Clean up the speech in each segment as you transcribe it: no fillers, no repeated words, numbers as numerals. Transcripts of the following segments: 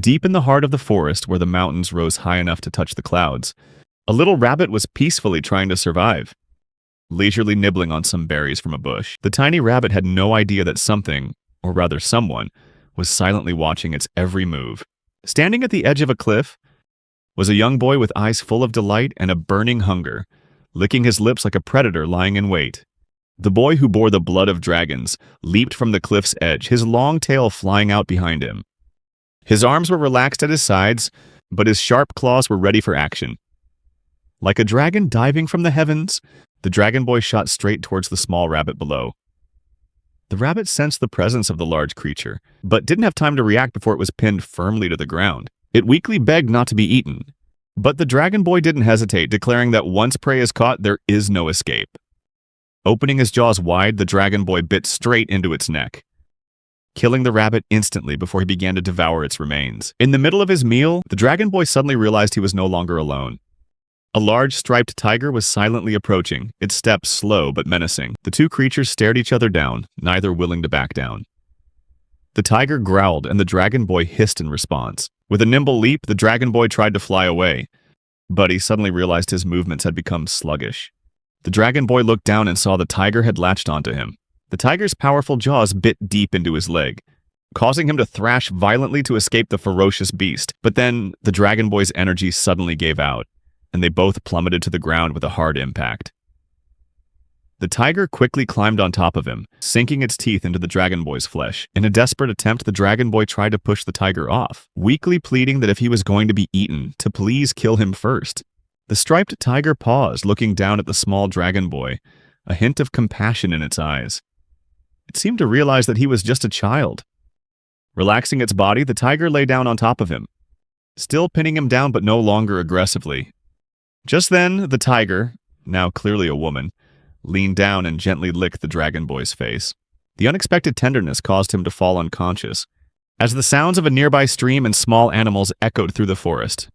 Deep in the heart of the forest, where the mountains rose high enough to touch the clouds, a little rabbit was peacefully trying to survive, leisurely nibbling on some berries from a bush. The tiny rabbit had no idea that something, or rather someone, was silently watching its every move. Standing at the edge of a cliff was a young boy with eyes full of delight and a burning hunger, licking his lips like a predator lying in wait. The boy, who bore the blood of dragons, leaped from the cliff's edge, his long tail flying out behind him. His arms were relaxed at his sides, but his sharp claws were ready for action. Like a dragon diving from the heavens, the dragon boy shot straight towards the small rabbit below. The rabbit sensed the presence of the large creature, but didn't have time to react before it was pinned firmly to the ground. It weakly begged not to be eaten, but the dragon boy didn't hesitate, declaring that once prey is caught, there is no escape. Opening his jaws wide, the dragon boy bit straight into its neck, killing the rabbit instantly before he began to devour its remains. In the middle of his meal, the dragon boy suddenly realized he was no longer alone. A large striped tiger was silently approaching, its steps slow but menacing. The two creatures stared each other down, neither willing to back down. The tiger growled, and the dragon boy hissed in response. With a nimble leap, the dragon boy tried to fly away, but he suddenly realized his movements had become sluggish. The dragon boy looked down and saw the tiger had latched onto him. The tiger's powerful jaws bit deep into his leg, causing him to thrash violently to escape the ferocious beast. But then, the dragon boy's energy suddenly gave out, and they both plummeted to the ground with a hard impact. The tiger quickly climbed on top of him, sinking its teeth into the dragon boy's flesh. In a desperate attempt, the dragon boy tried to push the tiger off, weakly pleading that if he was going to be eaten, to please kill him first. The striped tiger paused, looking down at the small dragon boy, a hint of compassion in its eyes. It seemed to realize that he was just a child. Relaxing its body, the tiger lay down on top of him, still pinning him down but no longer aggressively. Just then, the tiger, now clearly a woman, leaned down and gently licked the dragon boy's face. The unexpected tenderness caused him to fall unconscious, as the sounds of a nearby stream and small animals echoed through the forest.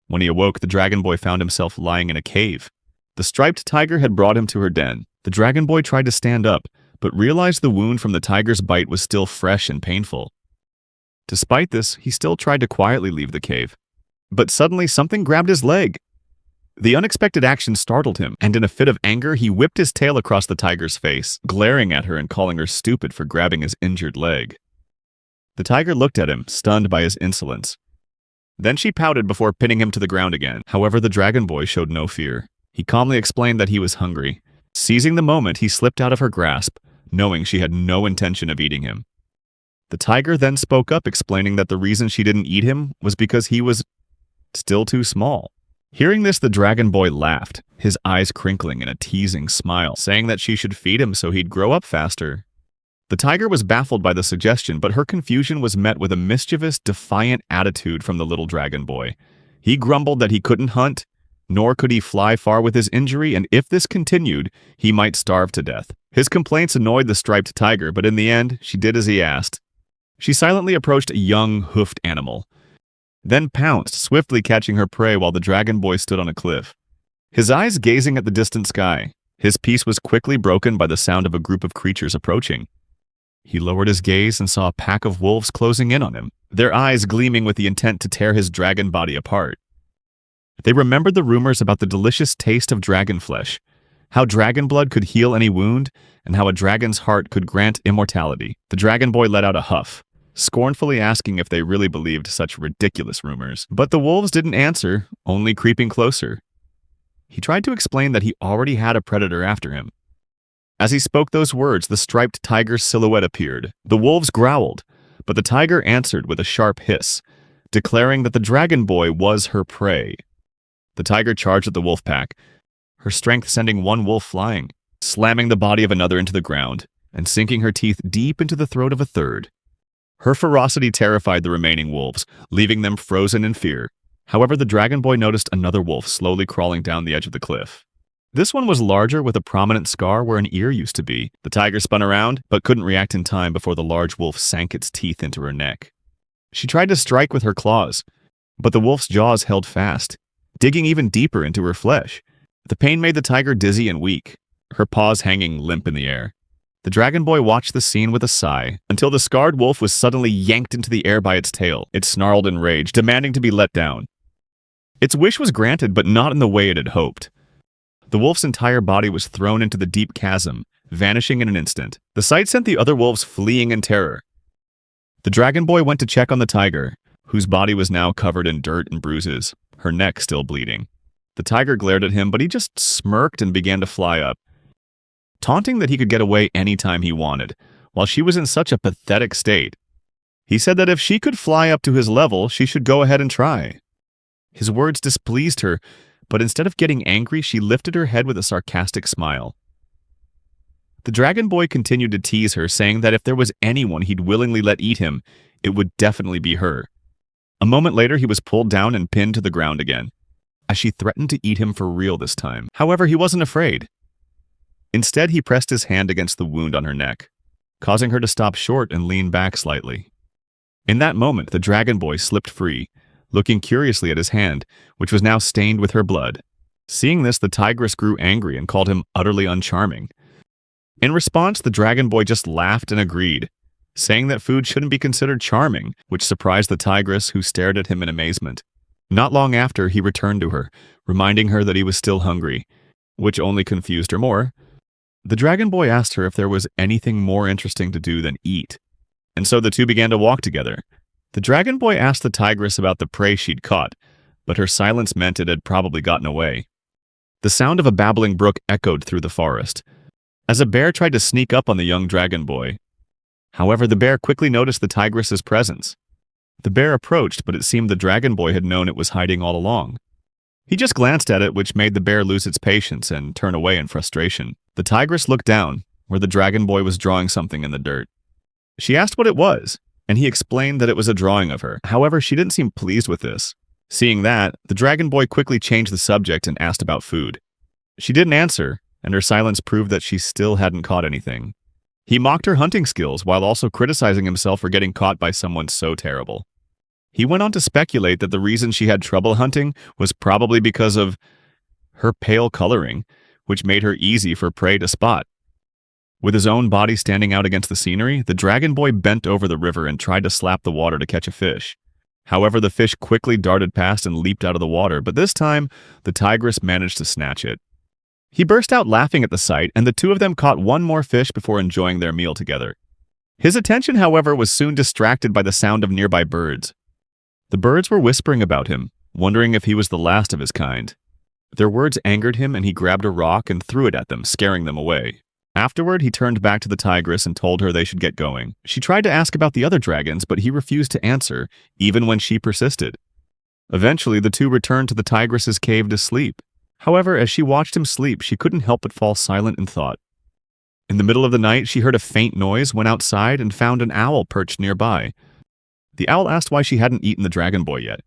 When he awoke, the dragon boy found himself lying in a cave. The striped tiger had brought him to her den. The dragon boy tried to stand up, but realized the wound from the tiger's bite was still fresh and painful. Despite this, he still tried to quietly leave the cave. But suddenly, something grabbed his leg. The unexpected action startled him, and in a fit of anger, he whipped his tail across the tiger's face, glaring at her and calling her stupid for grabbing his injured leg. The tiger looked at him, stunned by his insolence. Then she pouted before pinning him to the ground again. However, the dragon boy showed no fear. He calmly explained that he was hungry. Seizing the moment, he slipped out of her grasp, knowing she had no intention of eating him. The tiger then spoke up, explaining that the reason she didn't eat him was because he was still too small. Hearing this, the dragon boy laughed, his eyes crinkling in a teasing smile, saying that she should feed him so he'd grow up faster. The tiger was baffled by the suggestion, but her confusion was met with a mischievous, defiant attitude from the little dragon boy. He grumbled that he couldn't hunt, nor could he fly far with his injury, and if this continued, he might starve to death. His complaints annoyed the striped tiger, but in the end, she did as he asked. She silently approached a young, hoofed animal, then pounced, swiftly catching her prey while the dragon boy stood on a cliff. His eyes gazing at the distant sky, his peace was quickly broken by the sound of a group of creatures approaching. He lowered his gaze and saw a pack of wolves closing in on him, their eyes gleaming with the intent to tear his dragon body apart. They remembered the rumors about the delicious taste of dragon flesh, how dragon blood could heal any wound, and how a dragon's heart could grant immortality. The dragon boy let out a huff, scornfully asking if they really believed such ridiculous rumors. But the wolves didn't answer, only creeping closer. He tried to explain that he already had a predator after him. As he spoke those words, the striped tiger's silhouette appeared. The wolves growled, but the tiger answered with a sharp hiss, declaring that the dragon boy was her prey. The tiger charged at the wolf pack, her strength sending one wolf flying, slamming the body of another into the ground, and sinking her teeth deep into the throat of a third. Her ferocity terrified the remaining wolves, leaving them frozen in fear. However, the dragon boy noticed another wolf slowly crawling down the edge of the cliff. This one was larger, with a prominent scar where an ear used to be. The tiger spun around, but couldn't react in time before the large wolf sank its teeth into her neck. She tried to strike with her claws, but the wolf's jaws held fast, digging even deeper into her flesh. The pain made the tiger dizzy and weak, her paws hanging limp in the air. The dragon boy watched the scene with a sigh, until the scarred wolf was suddenly yanked into the air by its tail. It snarled in rage, demanding to be let down. Its wish was granted, but not in the way it had hoped. The wolf's entire body was thrown into the deep chasm, vanishing in an instant. The sight sent the other wolves fleeing in terror. The dragon boy went to check on the tiger, whose body was now covered in dirt and bruises, her neck still bleeding. The tiger glared at him, but he just smirked and began to fly up, taunting that he could get away anytime he wanted, while she was in such a pathetic state. He said that if she could fly up to his level, she should go ahead and try. His words displeased her, but instead of getting angry, she lifted her head with a sarcastic smile. The dragon boy continued to tease her, saying that if there was anyone he'd willingly let eat him, it would definitely be her. A moment later, he was pulled down and pinned to the ground again, as she threatened to eat him for real this time. However, he wasn't afraid. Instead, he pressed his hand against the wound on her neck, causing her to stop short and lean back slightly. In that moment, the dragon boy slipped free, looking curiously at his hand, which was now stained with her blood. Seeing this, the tigress grew angry and called him utterly uncharming. In response, the dragon boy just laughed and agreed, saying that food shouldn't be considered charming, which surprised the tigress, who stared at him in amazement. Not long after, he returned to her, reminding her that he was still hungry, which only confused her more. The dragon boy asked her if there was anything more interesting to do than eat, and so the two began to walk together. The dragon boy asked the tigress about the prey she'd caught, but her silence meant it had probably gotten away. The sound of a babbling brook echoed through the forest, as a bear tried to sneak up on the young dragon boy. However, the bear quickly noticed the tigress's presence. The bear approached, but it seemed the dragon boy had known it was hiding all along. He just glanced at it, which made the bear lose its patience and turn away in frustration. The tigress looked down, where the dragon boy was drawing something in the dirt. She asked what it was, and he explained that it was a drawing of her. However, she didn't seem pleased with this. Seeing that, the dragon boy quickly changed the subject and asked about food. She didn't answer, and her silence proved that she still hadn't caught anything. He mocked her hunting skills while also criticizing himself for getting caught by someone so terrible. He went on to speculate that the reason she had trouble hunting was probably because of her pale coloring, which made her easy for prey to spot. With his own body standing out against the scenery, the dragon boy bent over the river and tried to slap the water to catch a fish. However, the fish quickly darted past and leaped out of the water, but this time, the tigress managed to snatch it. He burst out laughing at the sight, and the two of them caught one more fish before enjoying their meal together. His attention, however, was soon distracted by the sound of nearby birds. The birds were whispering about him, wondering if he was the last of his kind. Their words angered him, and he grabbed a rock and threw it at them, scaring them away. Afterward, he turned back to the tigress and told her they should get going. She tried to ask about the other dragons, but he refused to answer, even when she persisted. Eventually, the two returned to the tigress's cave to sleep. However, as she watched him sleep, she couldn't help but fall silent in thought. In the middle of the night, she heard a faint noise, went outside, and found an owl perched nearby. The owl asked why she hadn't eaten the dragon boy yet.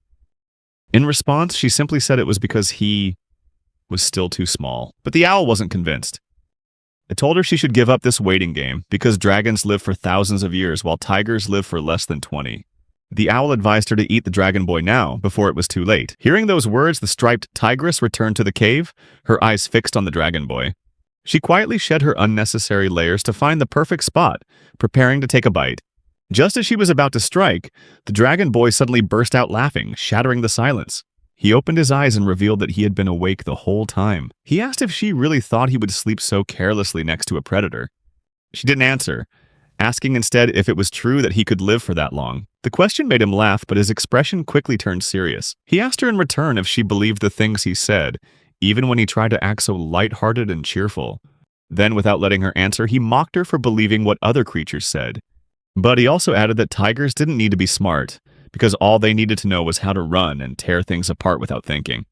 In response, she simply said it was because he was still too small. But the owl wasn't convinced. It told her she should give up this waiting game because dragons live for thousands of years while tigers live for less than 20. The owl advised her to eat the dragon boy now, before it was too late. Hearing those words, the striped tigress returned to the cave, her eyes fixed on the dragon boy. She quietly shed her unnecessary layers to find the perfect spot, preparing to take a bite. Just as she was about to strike, the dragon boy suddenly burst out laughing, shattering the silence. He opened his eyes and revealed that he had been awake the whole time. He asked if she really thought he would sleep so carelessly next to a predator. She didn't answer, asking instead if it was true that he could live for that long. The question made him laugh, but his expression quickly turned serious. He asked her in return if she believed the things he said, even when he tried to act so light-hearted and cheerful. Then, without letting her answer, he mocked her for believing what other creatures said. But he also added that tigers didn't need to be smart, because all they needed to know was how to run and tear things apart without thinking.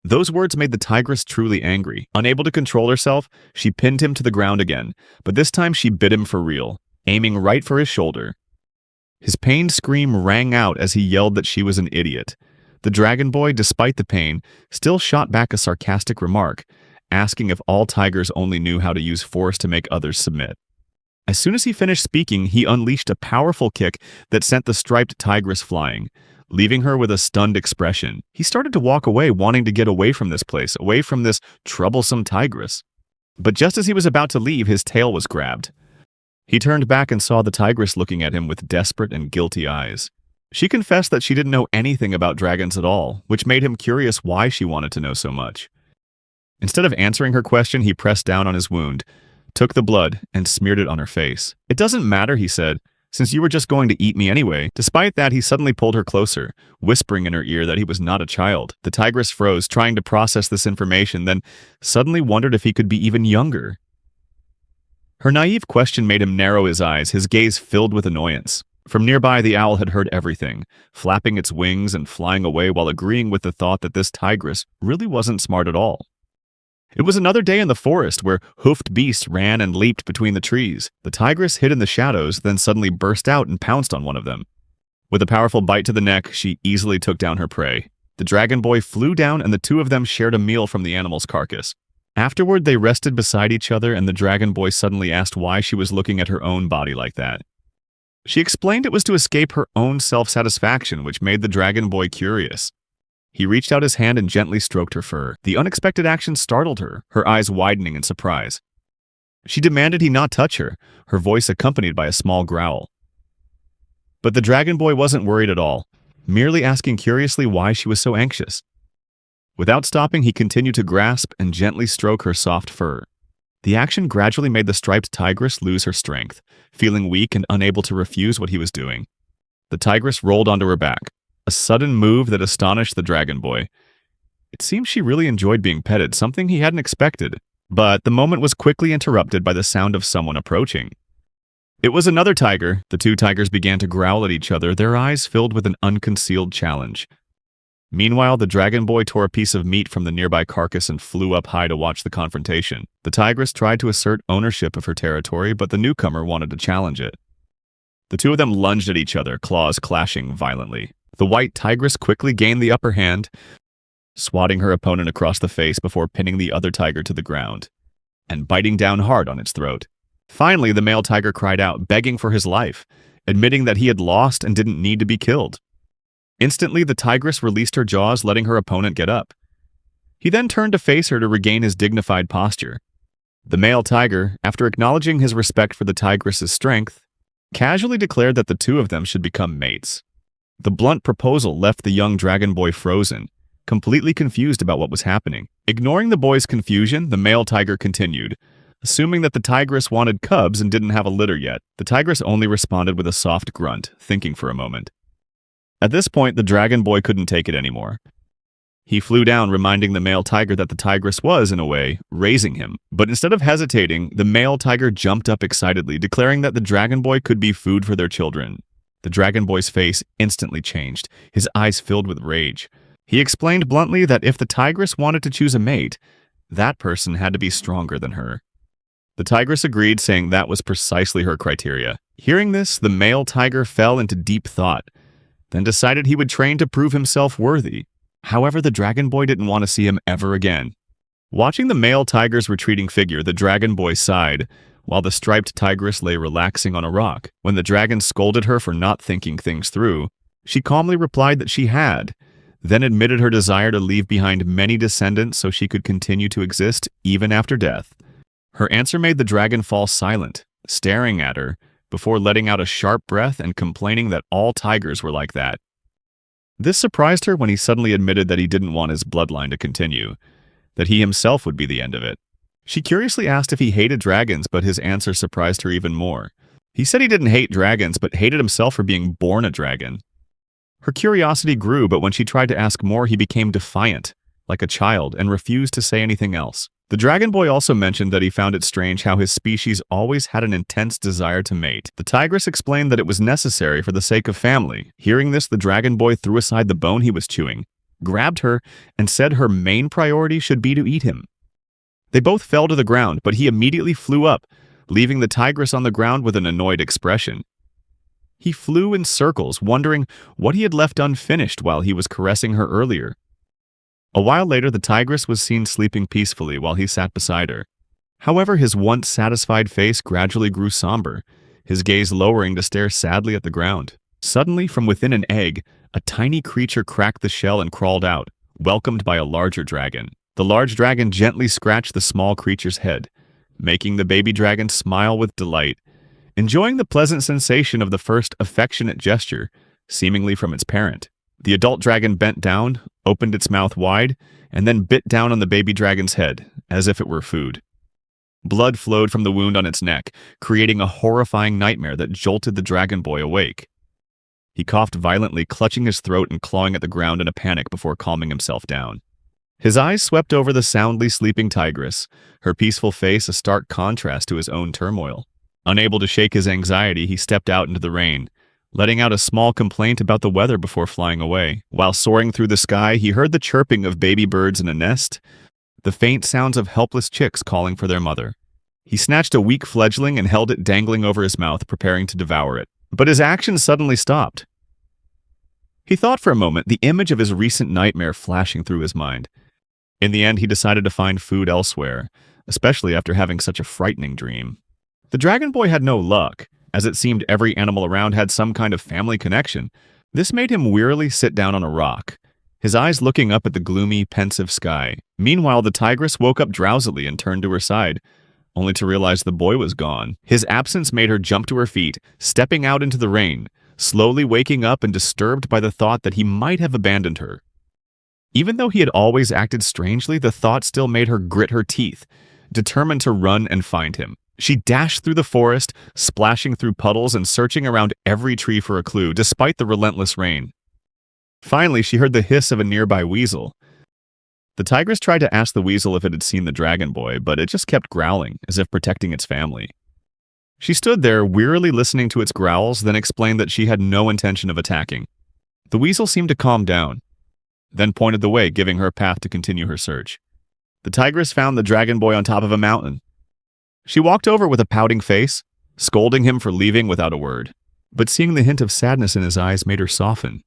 Those words made the tigress truly angry. Unable to control herself, she pinned him to the ground again, but this time she bit him for real, aiming right for his shoulder. His pained scream rang out as he yelled that she was an idiot. The dragon boy, despite the pain, still shot back a sarcastic remark, asking if all tigers only knew how to use force to make others submit. As soon as he finished speaking, he unleashed a powerful kick that sent the striped tigress flying, leaving her with a stunned expression. He started to walk away, wanting to get away from this place, away from this troublesome tigress. But just as he was about to leave, his tail was grabbed. He turned back and saw the tigress looking at him with desperate and guilty eyes. She confessed that she didn't know anything about dragons at all, which made him curious why she wanted to know so much. Instead of answering her question, he pressed down on his wound, took the blood, and smeared it on her face. "It doesn't matter," he said, "since you were just going to eat me anyway." Despite that, he suddenly pulled her closer, whispering in her ear that he was not a child. The tigress froze, trying to process this information, then suddenly wondered if he could be even younger. Her naive question made him narrow his eyes, his gaze filled with annoyance. From nearby, the owl had heard everything, flapping its wings and flying away while agreeing with the thought that this tigress really wasn't smart at all. It was another day in the forest where hoofed beasts ran and leaped between the trees. The tigress hid in the shadows, then suddenly burst out and pounced on one of them. With a powerful bite to the neck, she easily took down her prey. The dragon boy flew down and the two of them shared a meal from the animal's carcass. Afterward, they rested beside each other and the dragon boy suddenly asked why she was looking at her own body like that. She explained it was to escape her own self-satisfaction, which made the dragon boy curious. He reached out his hand and gently stroked her fur. The unexpected action startled her, her eyes widening in surprise. She demanded he not touch her, her voice accompanied by a small growl. But the dragon boy wasn't worried at all, merely asking curiously why she was so anxious. Without stopping, he continued to grasp and gently stroke her soft fur. The action gradually made the striped tigress lose her strength, feeling weak and unable to refuse what he was doing. The tigress rolled onto her back, a sudden move that astonished the dragon boy. It seemed she really enjoyed being petted, something he hadn't expected. But the moment was quickly interrupted by the sound of someone approaching. It was another tiger. The two tigers began to growl at each other, their eyes filled with an unconcealed challenge. Meanwhile, the dragon boy tore a piece of meat from the nearby carcass and flew up high to watch the confrontation. The tigress tried to assert ownership of her territory, but the newcomer wanted to challenge it. The two of them lunged at each other, claws clashing violently. The white tigress quickly gained the upper hand, swatting her opponent across the face before pinning the other tiger to the ground and biting down hard on its throat. Finally, the male tiger cried out, begging for his life, admitting that he had lost and didn't need to be killed. Instantly, the tigress released her jaws, letting her opponent get up. He then turned to face her to regain his dignified posture. The male tiger, after acknowledging his respect for the tigress's strength, casually declared that the two of them should become mates. The blunt proposal left the young dragon boy frozen, completely confused about what was happening. Ignoring the boy's confusion, the male tiger continued, assuming that the tigress wanted cubs and didn't have a litter yet. The tigress only responded with a soft grunt, thinking for a moment. At this point, the dragon boy couldn't take it anymore. He flew down, reminding the male tiger that the tigress was, in a way, raising him. But instead of hesitating, the male tiger jumped up excitedly, declaring that the dragon boy could be food for their children. The dragon boy's face instantly changed, his eyes filled with rage. He explained bluntly that if the tigress wanted to choose a mate, that person had to be stronger than her. The tigress agreed, saying that was precisely her criteria. Hearing this, the male tiger fell into deep thought, then decided he would train to prove himself worthy. However, the dragon boy didn't want to see him ever again. Watching the male tiger's retreating figure, the dragon boy sighed, while the striped tigress lay relaxing on a rock. When the dragon scolded her for not thinking things through, she calmly replied that she had, then admitted her desire to leave behind many descendants so she could continue to exist even after death. Her answer made the dragon fall silent, staring at her, before letting out a sharp breath and complaining that all tigers were like that. This surprised her when he suddenly admitted that he didn't want his bloodline to continue, that he himself would be the end of it. She curiously asked if he hated dragons, but his answer surprised her even more. He said he didn't hate dragons, but hated himself for being born a dragon. Her curiosity grew, but when she tried to ask more, he became defiant, like a child, and refused to say anything else. The dragon boy also mentioned that he found it strange how his species always had an intense desire to mate. The tigress explained that it was necessary for the sake of family. Hearing this, the dragon boy threw aside the bone he was chewing, grabbed her, and said her main priority should be to eat him. They both fell to the ground, but he immediately flew up, leaving the tigress on the ground with an annoyed expression. He flew in circles, wondering what he had left unfinished while he was caressing her earlier. A while later, the tigress was seen sleeping peacefully while he sat beside her. However, his once satisfied face gradually grew somber, his gaze lowering to stare sadly at the ground. Suddenly, from within an egg, a tiny creature cracked the shell and crawled out, welcomed by a larger dragon. The large dragon gently scratched the small creature's head, making the baby dragon smile with delight. enjoying the pleasant sensation of the first affectionate gesture, seemingly from its parent. The adult dragon bent down, opened its mouth wide, and then bit down on the baby dragon's head, as if it were food. Blood flowed from the wound on its neck, creating a horrifying nightmare that jolted the dragon boy awake. He coughed violently, clutching his throat and clawing at the ground in a panic before calming himself down. His eyes swept over the soundly sleeping tigress, her peaceful face a stark contrast to his own turmoil. Unable to shake his anxiety, he stepped out into the rain, letting out a small complaint about the weather before flying away. While soaring through the sky, he heard the chirping of baby birds in a nest, the faint sounds of helpless chicks calling for their mother. He snatched a weak fledgling and held it dangling over his mouth, preparing to devour it. But his action suddenly stopped. He thought for a moment, the image of his recent nightmare flashing through his mind. In the end, he decided to find food elsewhere, especially after having such a frightening dream. The dragon boy had no luck, as it seemed every animal around had some kind of family connection. This made him wearily sit down on a rock, his eyes looking up at the gloomy, pensive sky. Meanwhile, the tigress woke up drowsily and turned to her side, only to realize the boy was gone. His absence made her jump to her feet, stepping out into the rain, slowly waking up and disturbed by the thought that he might have abandoned her. Even though he had always acted strangely, the thought still made her grit her teeth, determined to run and find him. She dashed through the forest, splashing through puddles and searching around every tree for a clue, despite the relentless rain. Finally, she heard the hiss of a nearby weasel. The tigress tried to ask the weasel if it had seen the dragon boy, but it just kept growling, as if protecting its family. She stood there, wearily listening to its growls, then explained that she had no intention of attacking. The weasel seemed to calm down, then pointed the way, giving her a path to continue her search. The tigress found the dragon boy on top of a mountain. She walked over with a pouting face, scolding him for leaving without a word. But seeing the hint of sadness in his eyes made her soften.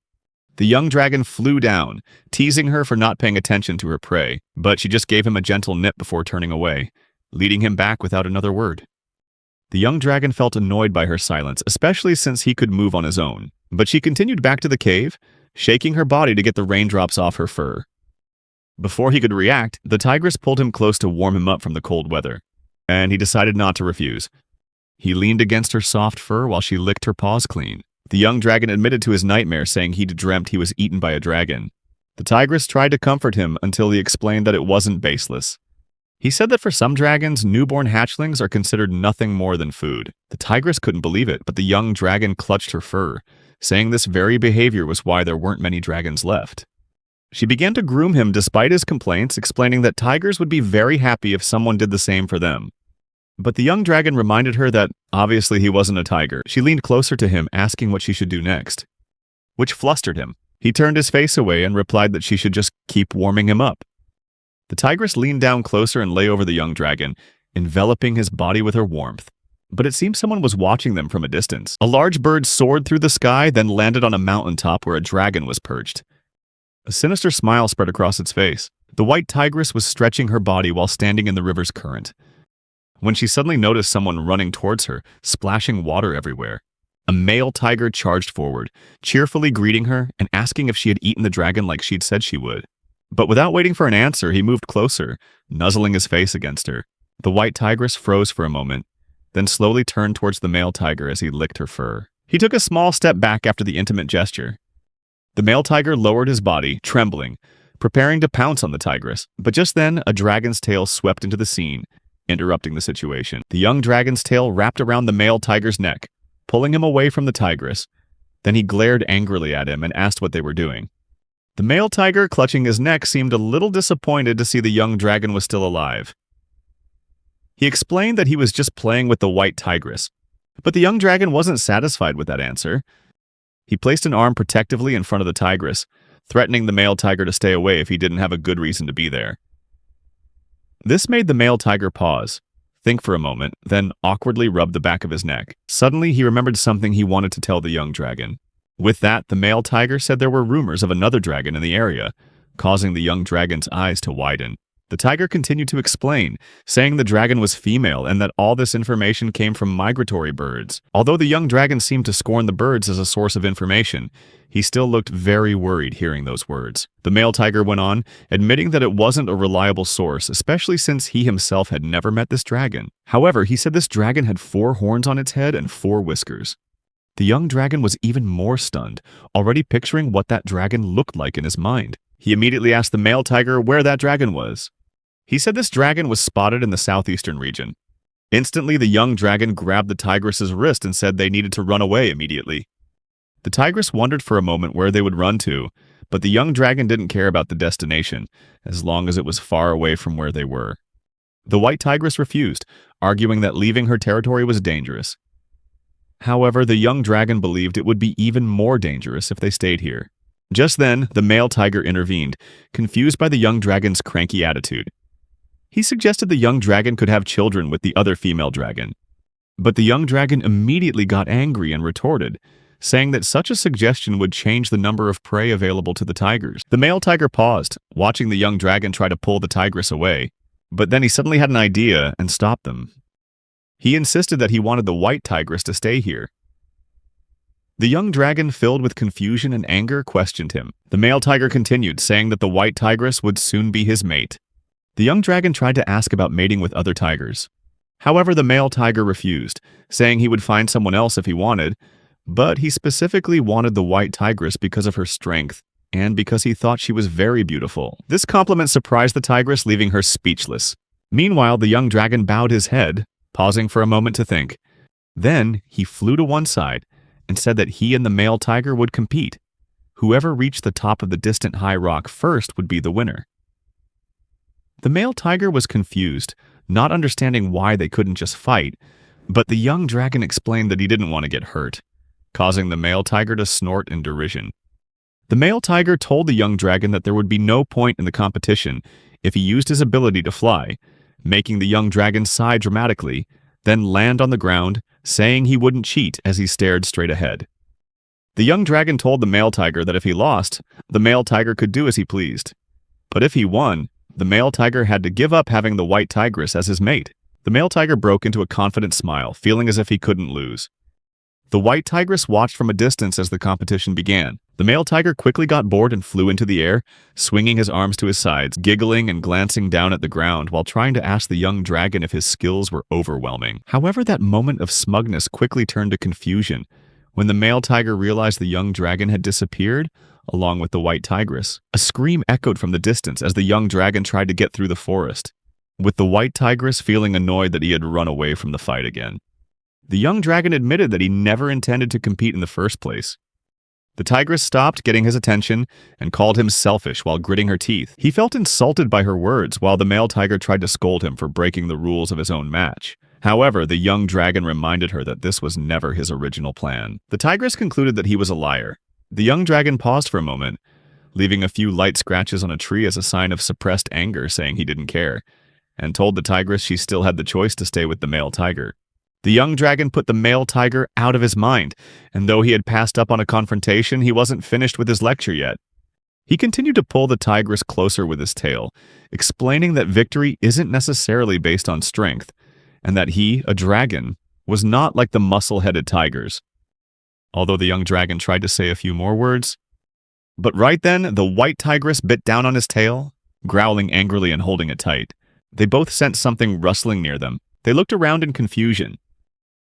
The young dragon flew down, teasing her for not paying attention to her prey, but she just gave him a gentle nip before turning away, leading him back without another word. The young dragon felt annoyed by her silence, especially since he could move on his own, but she continued back to the cave, shaking her body to get the raindrops off her fur. Before he could react, the tigress pulled him close to warm him up from the cold weather, and he decided not to refuse. He leaned against her soft fur while she licked her paws clean. The young dragon admitted to his nightmare, saying he'd dreamt he was eaten by a dragon. The tigress tried to comfort him until he explained that it wasn't baseless. He said that for some dragons, newborn hatchlings are considered nothing more than food. The tigress couldn't believe it, but the young dragon clutched her fur, saying this very behavior was why there weren't many dragons left. She began to groom him despite his complaints, explaining that tigers would be very happy if someone did the same for them. But the young dragon reminded her that obviously he wasn't a tiger. She leaned closer to him, asking what she should do next, which flustered him. He turned his face away and replied that she should just keep warming him up. The tigress leaned down closer and lay over the young dragon, enveloping his body with her warmth. But it seemed someone was watching them from a distance. A large bird soared through the sky, then landed on a mountaintop where a dragon was perched. A sinister smile spread across its face. The white tigress was stretching her body while standing in the river's current, when she suddenly noticed someone running towards her, splashing water everywhere. A male tiger charged forward, cheerfully greeting her and asking if she had eaten the dragon like she'd said she would. But without waiting for an answer, he moved closer, nuzzling his face against her. The white tigress froze for a moment, then slowly turned towards the male tiger as he licked her fur. He took a small step back after the intimate gesture. The male tiger lowered his body, trembling, preparing to pounce on the tigress. But just then, a dragon's tail swept into the scene, interrupting the situation. The young dragon's tail wrapped around the male tiger's neck, pulling him away from the tigress. Then he glared angrily at him and asked what they were doing. The male tiger, clutching his neck, seemed a little disappointed to see the young dragon was still alive. He explained that he was just playing with the white tigress, but the young dragon wasn't satisfied with that answer. He placed an arm protectively in front of the tigress, threatening the male tiger to stay away if he didn't have a good reason to be there. This made the male tiger pause, think for a moment, then awkwardly rub the back of his neck. Suddenly, he remembered something he wanted to tell the young dragon. With that, the male tiger said there were rumors of another dragon in the area, causing the young dragon's eyes to widen. The tiger continued to explain, saying the dragon was female and that all this information came from migratory birds. Although the young dragon seemed to scorn the birds as a source of information, he still looked very worried hearing those words. The male tiger went on, admitting that it wasn't a reliable source, especially since he himself had never met this dragon. However, he said this dragon had 4 horns on its head and 4 whiskers. The young dragon was even more stunned, already picturing what that dragon looked like in his mind. He immediately asked the male tiger where that dragon was. He said this dragon was spotted in the southeastern region. Instantly, the young dragon grabbed the tigress's wrist and said they needed to run away immediately. The tigress wondered for a moment where they would run to, but the young dragon didn't care about the destination, as long as it was far away from where they were. The white tigress refused, arguing that leaving her territory was dangerous. However, the young dragon believed it would be even more dangerous if they stayed here. Just then, the male tiger intervened, confused by the young dragon's cranky attitude. He suggested the young dragon could have children with the other female dragon. But the young dragon immediately got angry and retorted, saying that such a suggestion would change the number of prey available to the tigers. The male tiger paused, watching the young dragon try to pull the tigress away, but then he suddenly had an idea and stopped them. He insisted that he wanted the white tigress to stay here. The young dragon, filled with confusion and anger, questioned him. The male tiger continued, saying that the white tigress would soon be his mate. The young dragon tried to ask about mating with other tigers. However, the male tiger refused, saying he would find someone else if he wanted, but he specifically wanted the white tigress because of her strength and because he thought she was very beautiful. This compliment surprised the tigress, leaving her speechless. Meanwhile, the young dragon bowed his head, pausing for a moment to think. Then he flew to one side and said that he and the male tiger would compete. Whoever reached the top of the distant high rock first would be the winner. The male tiger was confused, not understanding why they couldn't just fight, but the young dragon explained that he didn't want to get hurt, causing the male tiger to snort in derision. The male tiger told the young dragon that there would be no point in the competition if he used his ability to fly, making the young dragon sigh dramatically, then land on the ground, saying he wouldn't cheat as he stared straight ahead. The young dragon told the male tiger that if he lost, the male tiger could do as he pleased. But if he won, the male tiger had to give up having the white tigress as his mate. The male tiger broke into a confident smile, feeling as if he couldn't lose. The white tigress watched from a distance as the competition began. The male tiger quickly got bored and flew into the air, swinging his arms to his sides, giggling and glancing down at the ground while trying to ask the young dragon if his skills were overwhelming. However, that moment of smugness quickly turned to confusion when the male tiger realized the young dragon had disappeared along with the white tigress. A scream echoed from the distance as the young dragon tried to get through the forest, with the white tigress feeling annoyed that he had run away from the fight again. The young dragon admitted that he never intended to compete in the first place. The tigress stopped getting his attention and called him selfish while gritting her teeth. He felt insulted by her words while the male tiger tried to scold him for breaking the rules of his own match. However, the young dragon reminded her that this was never his original plan. The tigress concluded that he was a liar. The young dragon paused for a moment, leaving a few light scratches on a tree as a sign of suppressed anger, saying he didn't care, and told the tigress she still had the choice to stay with the male tiger. The young dragon put the male tiger out of his mind, and though he had passed up on a confrontation, he wasn't finished with his lecture yet. He continued to pull the tigress closer with his tail, explaining that victory isn't necessarily based on strength, and that he, a dragon, was not like the muscle-headed tigers. Although the young dragon tried to say a few more words. But right then, the white tigress bit down on his tail, growling angrily and holding it tight. They both sensed something rustling near them. They looked around in confusion,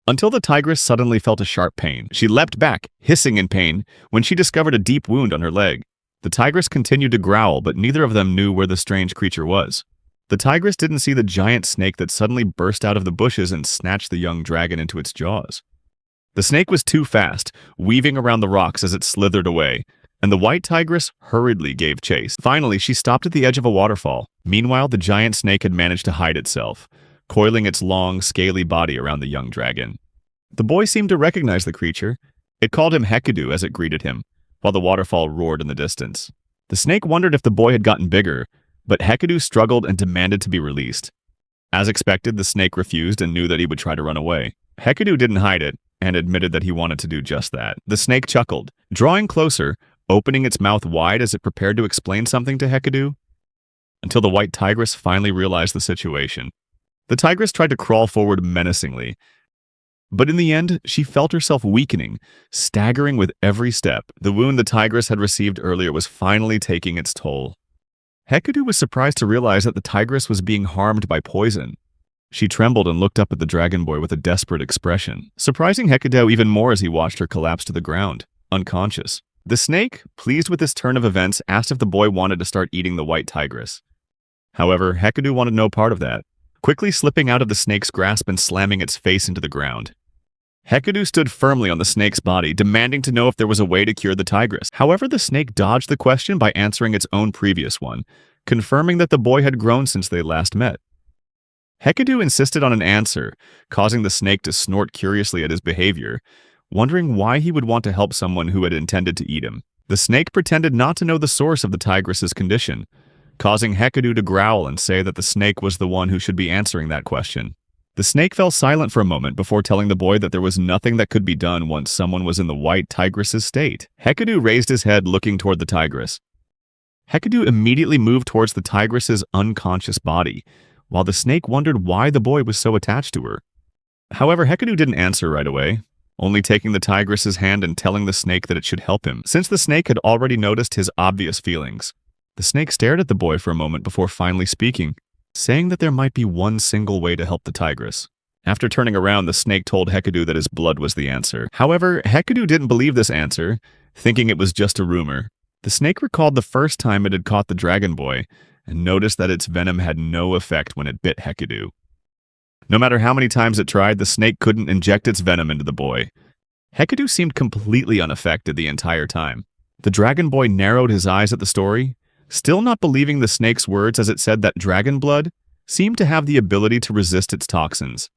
until the tigress suddenly felt a sharp pain. She leapt back, hissing in pain, when she discovered a deep wound on her leg. The tigress continued to growl, but neither of them knew where the strange creature was. The tigress didn't see the giant snake that suddenly burst out of the bushes and snatched the young dragon into its jaws. The snake was too fast, weaving around the rocks as it slithered away, and the white tigress hurriedly gave chase. Finally, she stopped at the edge of a waterfall. Meanwhile, the giant snake had managed to hide itself, coiling its long, scaly body around the young dragon. The boy seemed to recognize the creature. It called him Hekidu as it greeted him, while the waterfall roared in the distance. The snake wondered if the boy had gotten bigger, but Hekidu struggled and demanded to be released. As expected, the snake refused and knew that he would try to run away. Hekidu didn't hide it, and admitted that he wanted to do just that. The snake chuckled, drawing closer, opening its mouth wide as it prepared to explain something to Hekidu. until the white tigress finally realized the situation. The tigress tried to crawl forward menacingly, but in the end, she felt herself weakening, staggering with every step. The wound the tigress had received earlier was finally taking its toll. Hekidu was surprised to realize that the tigress was being harmed by poison. She trembled and looked up at the dragon boy with a desperate expression, surprising Hekidu even more as he watched her collapse to the ground, unconscious. The snake, pleased with this turn of events, asked if the boy wanted to start eating the white tigress. However, Hekidu wanted no part of that, quickly slipping out of the snake's grasp and slamming its face into the ground. Hekidu stood firmly on the snake's body, demanding to know if there was a way to cure the tigress. However, the snake dodged the question by answering its own previous one, confirming that the boy had grown since they last met. Hekidu insisted on an answer, causing the snake to snort curiously at his behavior, wondering why he would want to help someone who had intended to eat him. The snake pretended not to know the source of the tigress's condition, causing Hekidu to growl and say that the snake was the one who should be answering that question. The snake fell silent for a moment before telling the boy that there was nothing that could be done once someone was in the white tigress's state. Hekidu raised his head, looking toward the tigress. Hekidu immediately moved towards the tigress's unconscious body, while the snake wondered why the boy was so attached to her. However, Hekidu didn't answer right away, only taking the tigress's hand and telling the snake that it should help him, since the snake had already noticed his obvious feelings. The snake stared at the boy for a moment before finally speaking, saying that there might be one single way to help the tigress. After turning around, the snake told Hekidu that his blood was the answer. However, Hekidu didn't believe this answer, thinking it was just a rumor. The snake recalled the first time it had caught the dragon boy, and noticed that its venom had no effect when it bit Hekidu. No matter how many times it tried, the snake couldn't inject its venom into the boy. Hekidu seemed completely unaffected the entire time. The dragon boy narrowed his eyes at the story, still not believing the snake's words as it said that dragon blood seemed to have the ability to resist its toxins.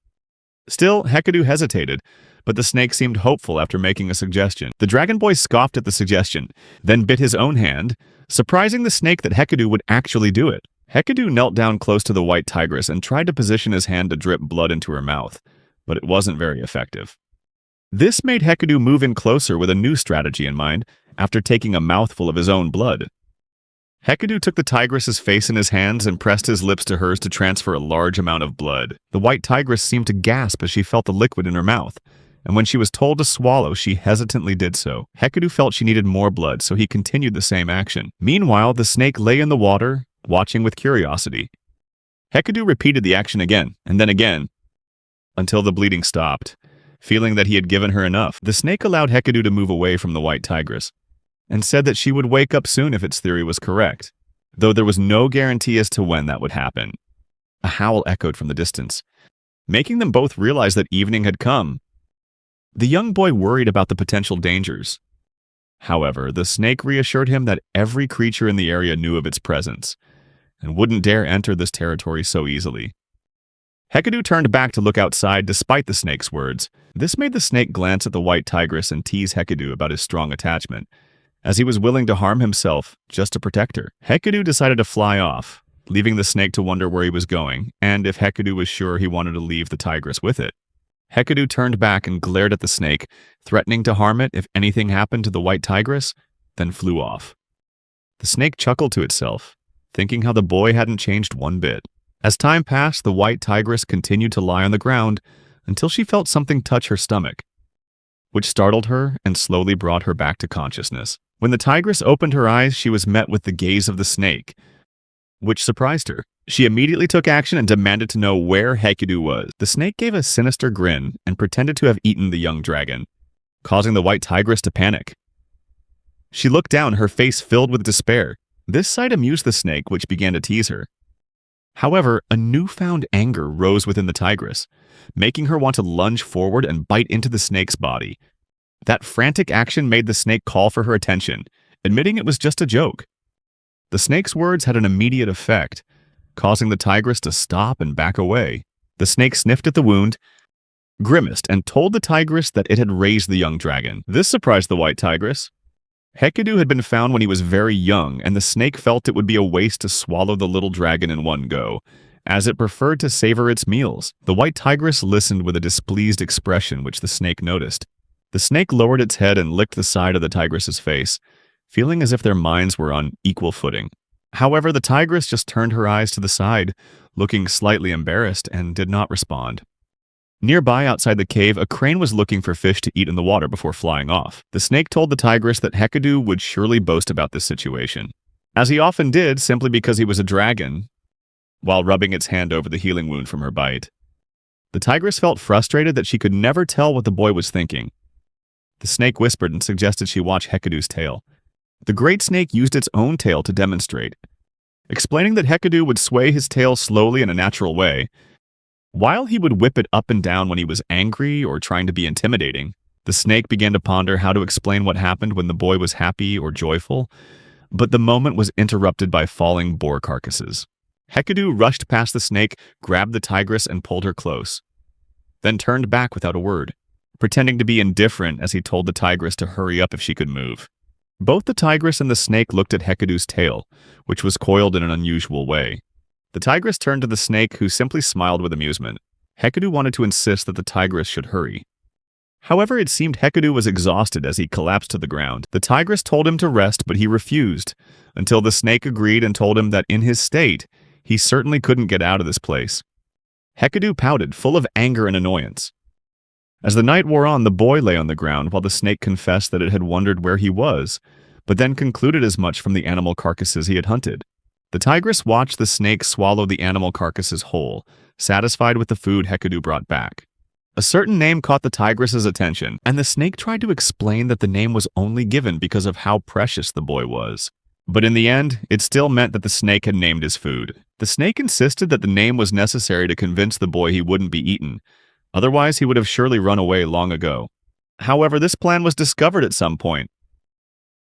Still, Hekidu hesitated, but the snake seemed hopeful after making a suggestion. The dragon boy scoffed at the suggestion, then bit his own hand, surprising the snake that Hekidu would actually do it. Hekidu knelt down close to the white tigress and tried to position his hand to drip blood into her mouth, but it wasn't very effective. This made Hekidu move in closer with a new strategy in mind after taking a mouthful of his own blood. Hekidu took the tigress's face in his hands and pressed his lips to hers to transfer a large amount of blood. The white tigress seemed to gasp as she felt the liquid in her mouth, and when she was told to swallow, she hesitantly did so. Hekidu felt she needed more blood, so he continued the same action. Meanwhile, the snake lay in the water, watching with curiosity. Hekidu repeated the action again, and then again, until the bleeding stopped. Feeling that he had given her enough, the snake allowed Hekidu to move away from the white tigress, and said that she would wake up soon if its theory was correct, though there was no guarantee as to when that would happen. A howl echoed from the distance, making them both realize that evening had come. The young boy worried about the potential dangers. However, the snake reassured him that every creature in the area knew of its presence, and wouldn't dare enter this territory so easily. Hekidu turned back to look outside despite the snake's words. This made the snake glance at the white tigress and tease Hekidu about his strong attachment, as he was willing to harm himself just to protect her. Hekidu decided to fly off, leaving the snake to wonder where he was going, and if Hekidu was sure he wanted to leave the tigress with it. Hekidu turned back and glared at the snake, threatening to harm it if anything happened to the white tigress, then flew off. The snake chuckled to itself, thinking how the boy hadn't changed one bit. As time passed, the white tigress continued to lie on the ground until she felt something touch her stomach, which startled her and slowly brought her back to consciousness. When the tigress opened her eyes, she was met with the gaze of the snake, which surprised her. She immediately took action and demanded to know where Hekidu was. The snake gave a sinister grin and pretended to have eaten the young dragon, causing the white tigress to panic. She looked down, her face filled with despair. This sight amused the snake, which began to tease her. However, a newfound anger rose within the tigress, making her want to lunge forward and bite into the snake's body. That frantic action made the snake call for her attention, admitting it was just a joke. The snake's words had an immediate effect, causing the tigress to stop and back away. The snake sniffed at the wound, grimaced, and told the tigress that it had raised the young dragon. This surprised the white tigress. Hekidu had been found when he was very young, and the snake felt it would be a waste to swallow the little dragon in one go, as it preferred to savor its meals. The white tigress listened with a displeased expression, which the snake noticed. The snake lowered its head and licked the side of the tigress's face, feeling as if their minds were on equal footing. However, the tigress just turned her eyes to the side, looking slightly embarrassed, and did not respond. Nearby, outside the cave, a crane was looking for fish to eat in the water before flying off. The snake told the tigress that Hekadu would surely boast about this situation, as he often did simply because he was a dragon, while rubbing its hand over the healing wound from her bite. The tigress felt frustrated that she could never tell what the boy was thinking. The snake whispered and suggested she watch Hekadu's tail. The great snake used its own tail to demonstrate, explaining that Hekadu would sway his tail slowly in a natural way. While he would whip it up and down when he was angry or trying to be intimidating, the snake began to ponder how to explain what happened when the boy was happy or joyful, but the moment was interrupted by falling boar carcasses. Hekadu rushed past the snake, grabbed the tigress, and pulled her close, then turned back without a word, pretending to be indifferent as he told the tigress to hurry up if she could move. Both the tigress and the snake looked at Hekadu's tail, which was coiled in an unusual way. The tigress turned to the snake, who simply smiled with amusement. Hekadu wanted to insist that the tigress should hurry. However, it seemed Hekadu was exhausted as he collapsed to the ground. The tigress told him to rest, but he refused, until the snake agreed and told him that in his state, he certainly couldn't get out of this place. Hekadu pouted, full of anger and annoyance. As the night wore on, the boy lay on the ground while the snake confessed that it had wondered where he was, but then concluded as much from the animal carcasses he had hunted. The tigress watched the snake swallow the animal carcasses whole, satisfied with the food Hekadu brought back. A certain name caught the tigress's attention, and the snake tried to explain that the name was only given because of how precious the boy was. But in the end, it still meant that the snake had named his food. The snake insisted that the name was necessary to convince the boy he wouldn't be eaten. Otherwise, he would have surely run away long ago. However, this plan was discovered at some point.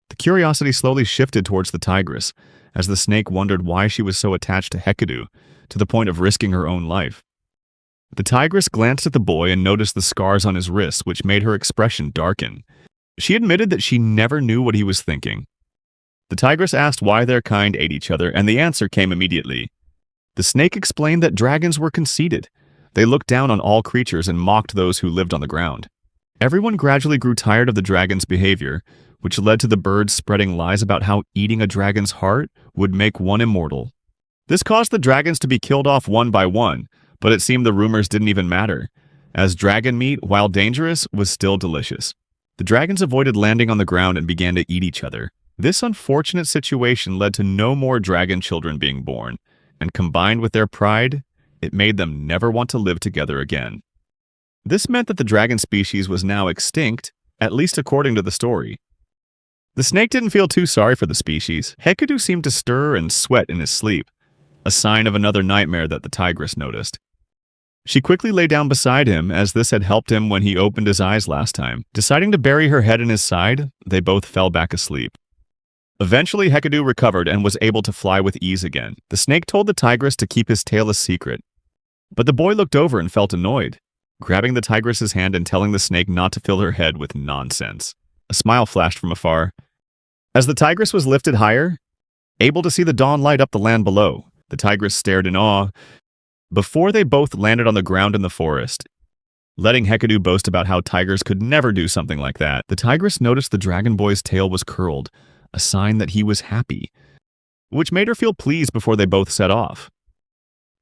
The curiosity slowly shifted towards the tigress, as the snake wondered why she was so attached to Hekadu, to the point of risking her own life. The tigress glanced at the boy and noticed the scars on his wrists, which made her expression darken. She admitted that she never knew what he was thinking. The tigress asked why their kind ate each other, and the answer came immediately. The snake explained that dragons were conceited. They looked down on all creatures and mocked those who lived on the ground. Everyone gradually grew tired of the dragon's behavior, which led to the birds spreading lies about how eating a dragon's heart would make one immortal. This caused the dragons to be killed off one by one, but it seemed the rumors didn't even matter, as dragon meat, while dangerous, was still delicious. The dragons avoided landing on the ground and began to eat each other. This unfortunate situation led to no more dragon children being born, and combined with their pride, it made them never want to live together again. This meant that the dragon species was now extinct, at least according to the story. The snake didn't feel too sorry for the species. Hekadu seemed to stir and sweat in his sleep, a sign of another nightmare that the tigress noticed. She quickly lay down beside him, as this had helped him when he opened his eyes last time. Deciding to bury her head in his side, they both fell back asleep. Eventually, Hekadu recovered and was able to fly with ease again. The snake told the tigress to keep his tail a secret, but the boy looked over and felt annoyed, grabbing the tigress's hand and telling the snake not to fill her head with nonsense. A smile flashed from afar. As the tigress was lifted higher, able to see the dawn light up the land below, the tigress stared in awe before they both landed on the ground in the forest. Letting Hekadu boast about how tigers could never do something like that, the tigress noticed the dragon boy's tail was curled, a sign that he was happy, which made her feel pleased before they both set off.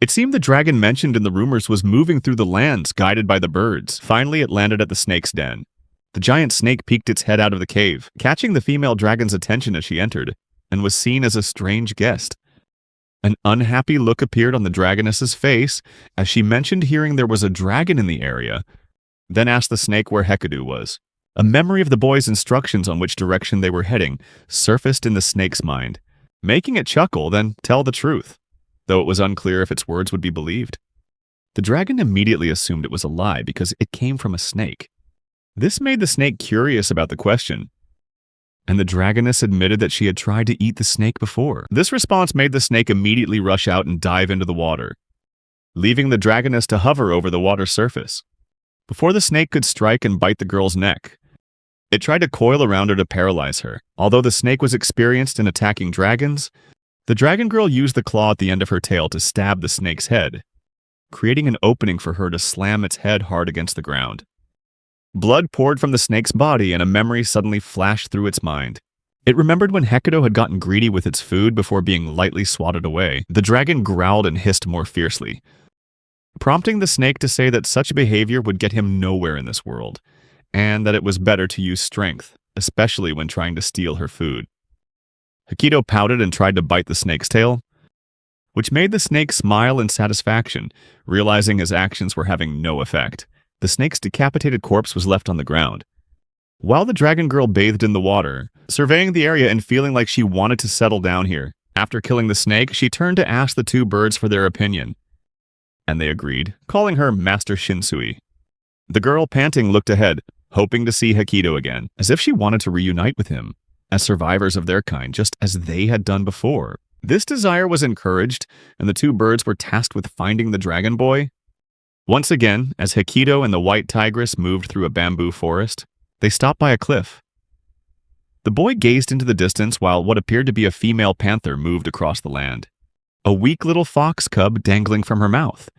It seemed the dragon mentioned in the rumors was moving through the lands, guided by the birds. Finally, it landed at the snake's den. The giant snake peeked its head out of the cave, catching the female dragon's attention as she entered, and was seen as a strange guest. An unhappy look appeared on the dragoness's face as she mentioned hearing there was a dragon in the area, then asked the snake where Hekadu was. A memory of the boy's instructions on which direction they were heading surfaced in the snake's mind, making it chuckle, then tell the truth, though it was unclear if its words would be believed. The dragon immediately assumed it was a lie because it came from a snake. This made the snake curious about the question, and the dragoness admitted that she had tried to eat the snake before. This response made the snake immediately rush out and dive into the water, leaving the dragoness to hover over the water's surface. Before the snake could strike and bite the girl's neck, it tried to coil around her to paralyze her. Although the snake was experienced in attacking dragons, the dragon girl used the claw at the end of her tail to stab the snake's head, creating an opening for her to slam its head hard against the ground. Blood poured from the snake's body, and a memory suddenly flashed through its mind. It remembered when Hekido had gotten greedy with its food before being lightly swatted away. The dragon growled and hissed more fiercely, prompting the snake to say that such behavior would get him nowhere in this world, and that it was better to use strength, especially when trying to steal her food. Hekido pouted and tried to bite the snake's tail, which made the snake smile in satisfaction, realizing his actions were having no effect. The snake's decapitated corpse was left on the ground. While the dragon girl bathed in the water, surveying the area and feeling like she wanted to settle down here, after killing the snake, she turned to ask the two birds for their opinion. And they agreed, calling her Master Shinsui. The girl, panting, looked ahead, hoping to see Hekido again, as if she wanted to reunite with him, as survivors of their kind, just as they had done before. This desire was encouraged, and the two birds were tasked with finding the dragon boy. Once again, as Hekido and the white tigress moved through a bamboo forest, they stopped by a cliff. The boy gazed into the distance while what appeared to be a female panther moved across the land, a weak little fox cub dangling from her mouth.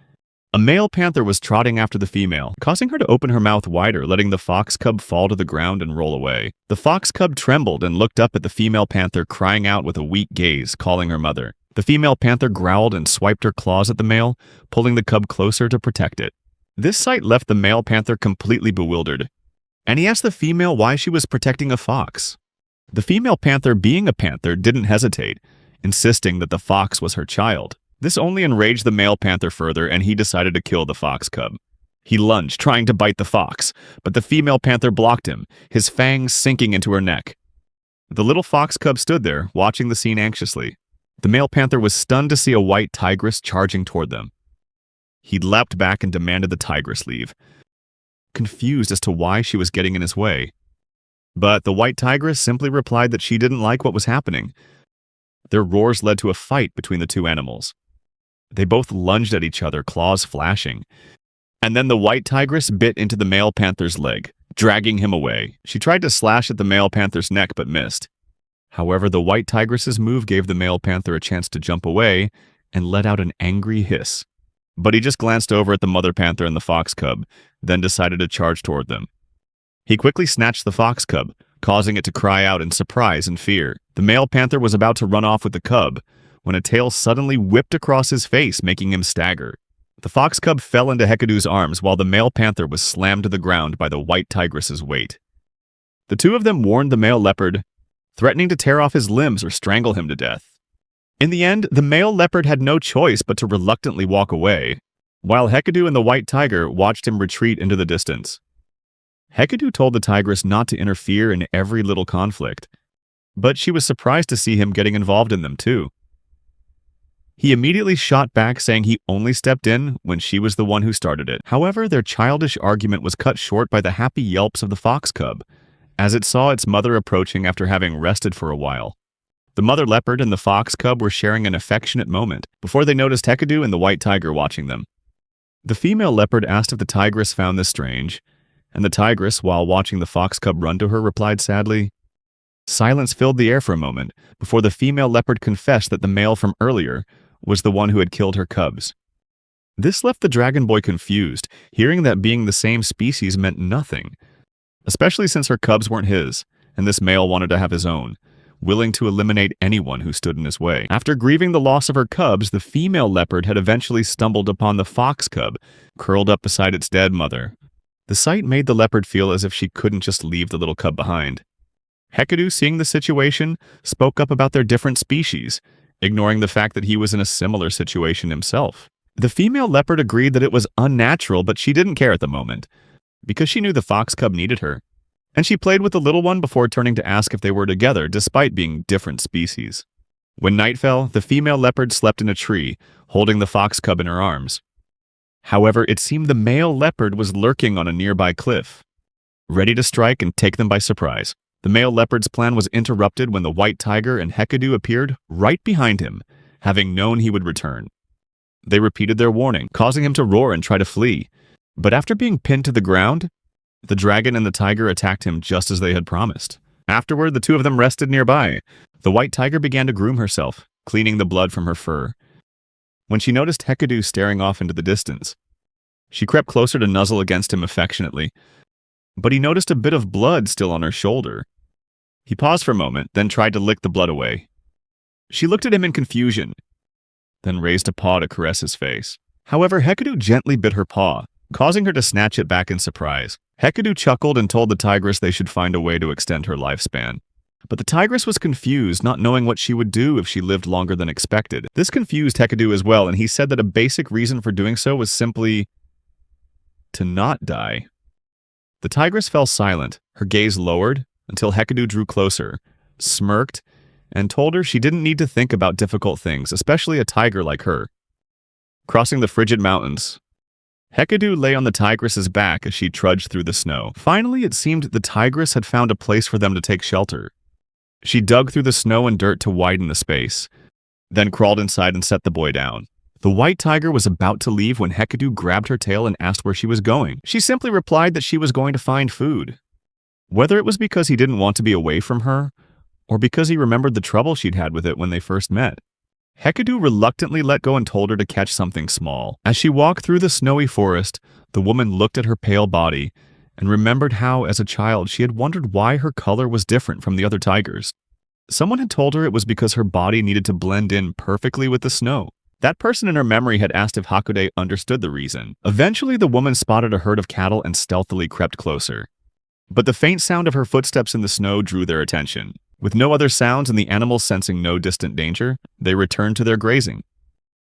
A male panther was trotting after the female, causing her to open her mouth wider, letting the fox cub fall to the ground and roll away. The fox cub trembled and looked up at the female panther, crying out with a weak gaze, calling her mother. The female panther growled and swiped her claws at the male, pulling the cub closer to protect it. This sight left the male panther completely bewildered, and he asked the female why she was protecting a fox. The female panther, being a panther, didn't hesitate, insisting that the fox was her child. This only enraged the male panther further, and he decided to kill the fox cub. He lunged, trying to bite the fox, but the female panther blocked him, his fangs sinking into her neck. The little fox cub stood there, watching the scene anxiously. The male panther was stunned to see a white tigress charging toward them. He leapt back and demanded the tigress leave, confused as to why she was getting in his way. But the white tigress simply replied that she didn't like what was happening. Their roars led to a fight between the two animals. They both lunged at each other, claws flashing. And then the white tigress bit into the male panther's leg, dragging him away. She tried to slash at the male panther's neck but missed. However, the white tigress's move gave the male panther a chance to jump away and let out an angry hiss. But he just glanced over at the mother panther and the fox cub, then decided to charge toward them. He quickly snatched the fox cub, causing it to cry out in surprise and fear. The male panther was about to run off with the cub when a tail suddenly whipped across his face, making him stagger. The fox cub fell into Hekido's arms while the male panther was slammed to the ground by the white tigress's weight. The two of them warned the male leopard, threatening to tear off his limbs or strangle him to death. In the end, the male leopard had no choice but to reluctantly walk away, while Hekido and the white tiger watched him retreat into the distance. Hekido told the tigress not to interfere in every little conflict, but she was surprised to see him getting involved in them too. He immediately shot back, saying he only stepped in when she was the one who started it. However, their childish argument was cut short by the happy yelps of the fox cub, as it saw its mother approaching after having rested for a while. The mother leopard and the fox cub were sharing an affectionate moment before they noticed Hekido and the white tiger watching them. The female leopard asked if the tigress found this strange, and the tigress, while watching the fox cub run to her, replied sadly. Silence filled the air for a moment before the female leopard confessed that the male from earlier was the one who had killed her cubs. This left the dragon boy confused, hearing that being the same species meant nothing, especially since her cubs weren't his, and this male wanted to have his own, willing to eliminate anyone who stood in his way. After grieving the loss of her cubs, the female leopard had eventually stumbled upon the fox cub, curled up beside its dead mother. The sight made the leopard feel as if she couldn't just leave the little cub behind. Hekido, seeing the situation, spoke up about their different species, ignoring the fact that he was in a similar situation himself. The female leopard agreed that it was unnatural, but she didn't care at the moment, because she knew the fox cub needed her, and she played with the little one before turning to ask if they were together, despite being different species. When night fell, the female leopard slept in a tree, holding the fox cub in her arms. However, it seemed the male leopard was lurking on a nearby cliff, ready to strike and take them by surprise. The male leopard's plan was interrupted when the white tiger and Hekido appeared right behind him, having known he would return. They repeated their warning, causing him to roar and try to flee. But after being pinned to the ground, the dragon and the tiger attacked him just as they had promised. Afterward, the two of them rested nearby. The white tiger began to groom herself, cleaning the blood from her fur. When she noticed Hekido staring off into the distance, she crept closer to nuzzle against him affectionately, but he noticed a bit of blood still on her shoulder. He paused for a moment, then tried to lick the blood away. She looked at him in confusion, then raised a paw to caress his face. However, Hecate gently bit her paw, causing her to snatch it back in surprise. Hecate chuckled and told the tigress they should find a way to extend her lifespan. But the tigress was confused, not knowing what she would do if she lived longer than expected. This confused Hecate as well, and he said that a basic reason for doing so was simply to not die. The tigress fell silent, her gaze lowered, until Hecate drew closer, smirked, and told her she didn't need to think about difficult things, especially a tiger like her. Crossing the frigid mountains, Hecate lay on the tigress's back as she trudged through the snow. Finally, it seemed the tigress had found a place for them to take shelter. She dug through the snow and dirt to widen the space, then crawled inside and set the boy down. The white tiger was about to leave when Hecate grabbed her tail and asked where she was going. She simply replied that she was going to find food. Whether it was because he didn't want to be away from her, or because he remembered the trouble she'd had with it when they first met, Hecate reluctantly let go and told her to catch something small. As she walked through the snowy forest, the woman looked at her pale body and remembered how, as a child, she had wondered why her color was different from the other tigers. Someone had told her it was because her body needed to blend in perfectly with the snow. That person in her memory had asked if Hecate understood the reason. Eventually, the woman spotted a herd of cattle and stealthily crept closer. But the faint sound of her footsteps in the snow drew their attention. With no other sounds and the animals sensing no distant danger, they returned to their grazing.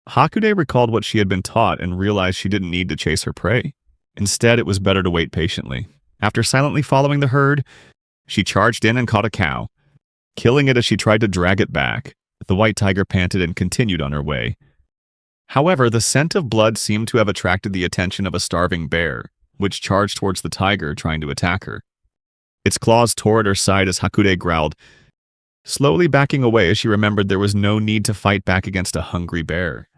Hecate recalled what she had been taught and realized she didn't need to chase her prey. Instead, it was better to wait patiently. After silently following the herd, she charged in and caught a cow, killing it as she tried to drag it back. The white tiger panted and continued on her way. However, the scent of blood seemed to have attracted the attention of a starving bear, which charged towards the tiger, trying to attack her. Its claws tore at her side as Hecate growled, slowly backing away as she remembered there was no need to fight back against a hungry bear.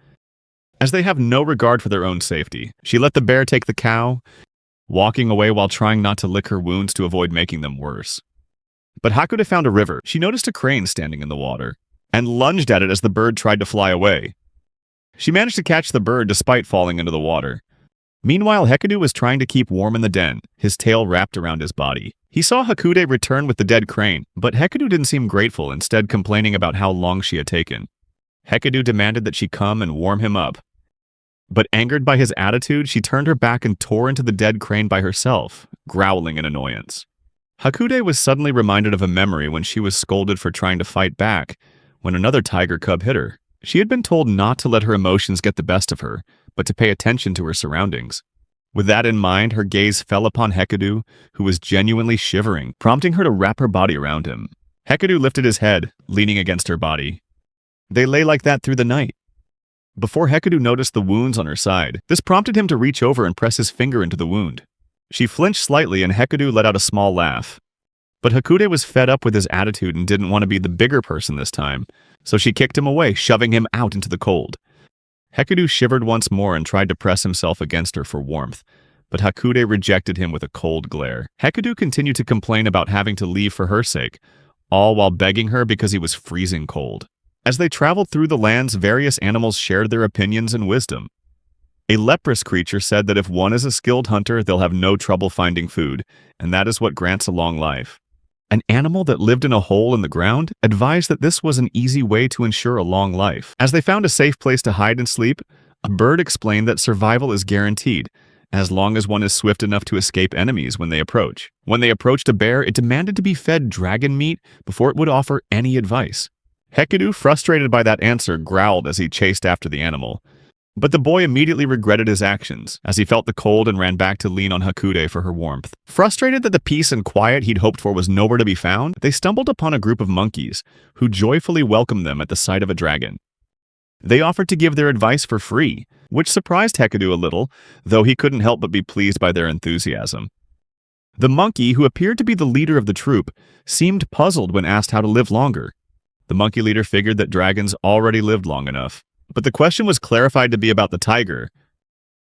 As they have no regard for their own safety, she let the bear take the cow, walking away while trying not to lick her wounds to avoid making them worse. But Hecate found a river. She noticed a crane standing in the water, and lunged at it as the bird tried to fly away. She managed to catch the bird despite falling into the water. Meanwhile, Hecate was trying to keep warm in the den, his tail wrapped around his body. He saw Hecate return with the dead crane, but Hecate didn't seem grateful, instead complaining about how long she had taken. Hecate demanded that she come and warm him up. But angered by his attitude, she turned her back and tore into the dead crane by herself, growling in annoyance. Hecate was suddenly reminded of a memory when she was scolded for trying to fight back when another tiger cub hit her. She had been told not to let her emotions get the best of her, but to pay attention to her surroundings. With that in mind, her gaze fell upon Hecate, who was genuinely shivering, prompting her to wrap her body around him. Hecate lifted his head, leaning against her body. They lay like that through the night. Before Hecate noticed the wounds on her side, this prompted him to reach over and press his finger into the wound. She flinched slightly and Hecate let out a small laugh. But Hecate was fed up with his attitude and didn't want to be the bigger person this time, so she kicked him away, shoving him out into the cold. Hecate shivered once more and tried to press himself against her for warmth, but Hecate rejected him with a cold glare. Hecate continued to complain about having to leave for her sake, all while begging her because he was freezing cold. As they traveled through the lands, various animals shared their opinions and wisdom. A leprous creature said that if one is a skilled hunter, they'll have no trouble finding food, and that is what grants a long life. An animal that lived in a hole in the ground advised that this was an easy way to ensure a long life. As they found a safe place to hide and sleep, a bird explained that survival is guaranteed, as long as one is swift enough to escape enemies when they approach. When they approached a bear, it demanded to be fed dragon meat before it would offer any advice. Hecate, frustrated by that answer, growled as he chased after the animal. But the boy immediately regretted his actions, as he felt the cold and ran back to lean on Hecate for her warmth. Frustrated that the peace and quiet he'd hoped for was nowhere to be found, they stumbled upon a group of monkeys, who joyfully welcomed them at the sight of a dragon. They offered to give their advice for free, which surprised Hecate a little, though he couldn't help but be pleased by their enthusiasm. The monkey, who appeared to be the leader of the troop, seemed puzzled when asked how to live longer. The monkey leader figured that dragons already lived long enough. But the question was clarified to be about the tiger.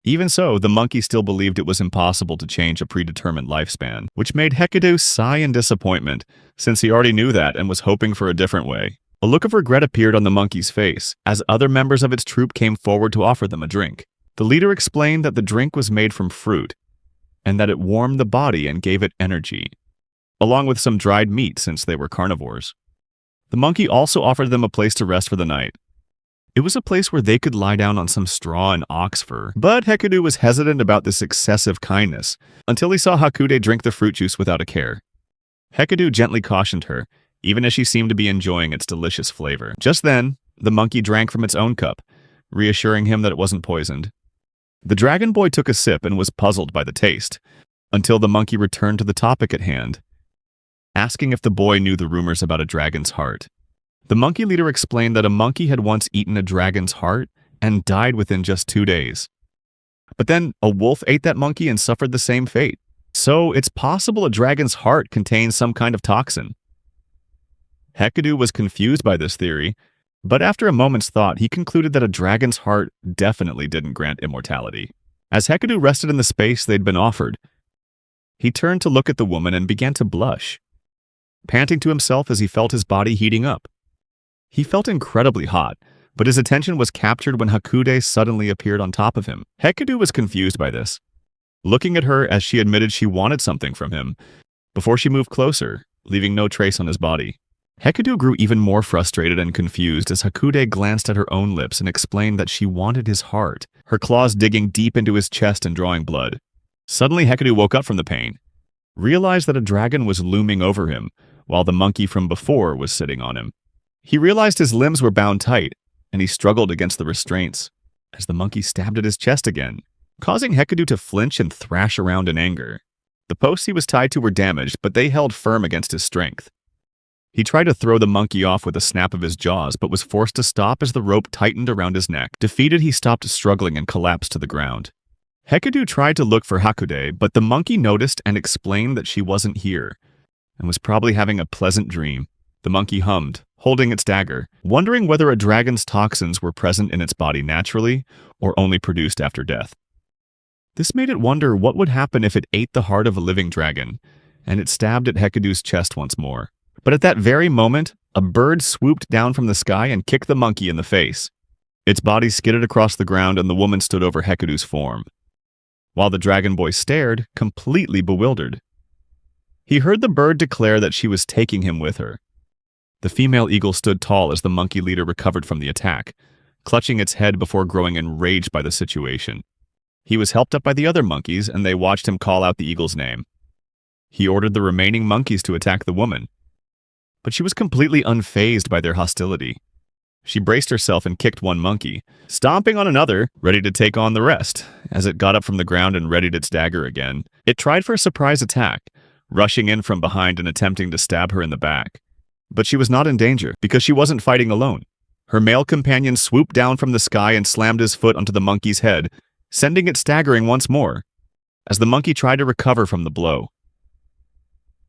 Even so, the monkey still believed it was impossible to change a predetermined lifespan, which made Hecate sigh in disappointment, since he already knew that and was hoping for a different way. A look of regret appeared on the monkey's face, as other members of its troop came forward to offer them a drink. The leader explained that the drink was made from fruit, and that it warmed the body and gave it energy. along with some dried meat since they were carnivores. The monkey also offered them a place to rest for the night. It was a place where they could lie down on some straw and ox fur, but Hekidu was hesitant about this excessive kindness until he saw Hakude drink the fruit juice without a care. Hekidu gently cautioned her, even as she seemed to be enjoying its delicious flavor. Just then, the monkey drank from its own cup, reassuring him that it wasn't poisoned. The dragon boy took a sip and was puzzled by the taste, until the monkey returned to the topic at hand, asking if the boy knew the rumors about a dragon's heart. The monkey leader explained that a monkey had once eaten a dragon's heart and died within just 2 days. But then a wolf ate that monkey and suffered the same fate. So it's possible a dragon's heart contains some kind of toxin. Hekidu was confused by this theory, but after a moment's thought, he concluded that a dragon's heart definitely didn't grant immortality. As Hekidu rested in the space they'd been offered, he turned to look at the woman and began to blush, panting to himself as he felt his body heating up. He felt incredibly hot, but his attention was captured when Hakude suddenly appeared on top of him. Hekidu was confused by this, looking at her as she admitted she wanted something from him, before she moved closer, leaving no trace on his body. Hekidu grew even more frustrated and confused as Hakude glanced at her own lips and explained that she wanted his heart, her claws digging deep into his chest and drawing blood. Suddenly Hekidu woke up from the pain, realized that a dragon was looming over him, while the monkey from before was sitting on him. He realized his limbs were bound tight, and he struggled against the restraints, as the monkey stabbed at his chest again, causing Hekidu to flinch and thrash around in anger. The posts he was tied to were damaged, but they held firm against his strength. He tried to throw the monkey off with a snap of his jaws, but was forced to stop as the rope tightened around his neck. Defeated, he stopped struggling and collapsed to the ground. Hekidu tried to look for Hakude, but the monkey noticed and explained that she wasn't here, and was probably having a pleasant dream. The monkey hummed, holding its dagger, wondering whether a dragon's toxins were present in its body naturally or only produced after death. This made it wonder what would happen if it ate the heart of a living dragon, and it stabbed at Hekidu's chest once more. But at that very moment, a bird swooped down from the sky and kicked the monkey in the face. Its body skidded across the ground and the woman stood over Hekidu's form, while the dragon boy stared, completely bewildered. He heard the bird declare that she was taking him with her. The female eagle stood tall as the monkey leader recovered from the attack, clutching its head before growing enraged by the situation. He was helped up by the other monkeys, and they watched him call out the eagle's name. He ordered the remaining monkeys to attack the woman, but she was completely unfazed by their hostility. She braced herself and kicked one monkey, stomping on another, ready to take on the rest. As it got up from the ground and readied its dagger again, it tried for a surprise attack, rushing in from behind and attempting to stab her in the back. But she was not in danger, because she wasn't fighting alone. Her male companion swooped down from the sky and slammed his foot onto the monkey's head, sending it staggering once more, as the monkey tried to recover from the blow.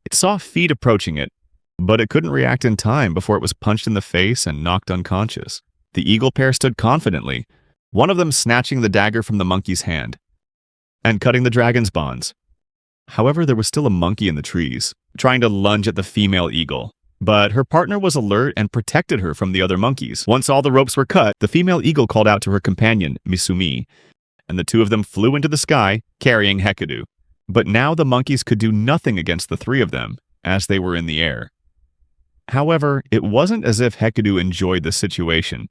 It saw feet approaching it, but it couldn't react in time before it was punched in the face and knocked unconscious. The eagle pair stood confidently, one of them snatching the dagger from the monkey's hand and cutting the dragon's bonds. However, there was still a monkey in the trees, trying to lunge at the female eagle. But her partner was alert and protected her from the other monkeys. Once all the ropes were cut, the female eagle called out to her companion, Misumi, and the two of them flew into the sky, carrying Hekidu. But now the monkeys could do nothing against the three of them, as they were in the air. However, it wasn't as if Hekidu enjoyed the situation,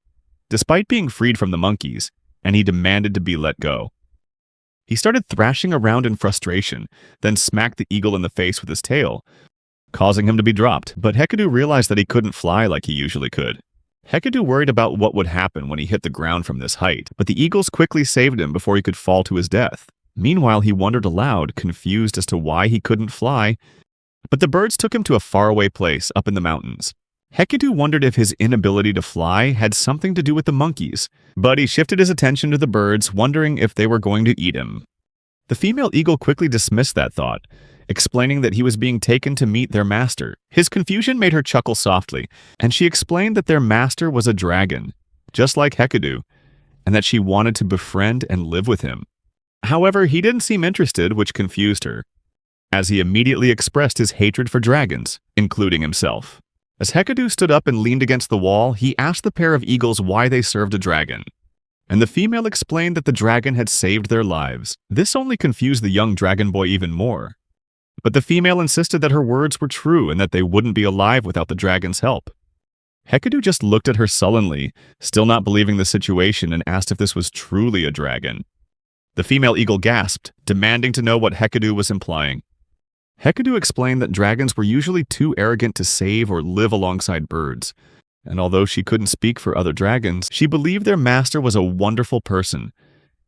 despite being freed from the monkeys, and he demanded to be let go. He started thrashing around in frustration, then smacked the eagle in the face with his tail, causing him to be dropped. But Hekidu realized that he couldn't fly like he usually could. Hekidu worried about what would happen when he hit the ground from this height, but the eagles quickly saved him before he could fall to his death. Meanwhile, he wondered aloud, confused as to why he couldn't fly, but the birds took him to a faraway place up in the mountains. Hekidu wondered if his inability to fly had something to do with the monkeys, but he shifted his attention to the birds, wondering if they were going to eat him. The female eagle quickly dismissed that thought, explaining that he was being taken to meet their master. His confusion made her chuckle softly, and she explained that their master was a dragon, just like Hekidu, and that she wanted to befriend and live with him. However, he didn't seem interested, which confused her, as he immediately expressed his hatred for dragons, including himself. As Hekidu stood up and leaned against the wall, he asked the pair of eagles why they served a dragon, and the female explained that the dragon had saved their lives. This only confused the young dragon boy even more, But the female insisted that her words were true and that they wouldn't be alive without the dragon's help. Hekidu just looked at her sullenly, still not believing the situation, and asked if this was truly a dragon. The female eagle gasped, demanding to know what Hekidu was implying. Hekidu explained that dragons were usually too arrogant to save or live alongside birds, and although she couldn't speak for other dragons, she believed their master was a wonderful person,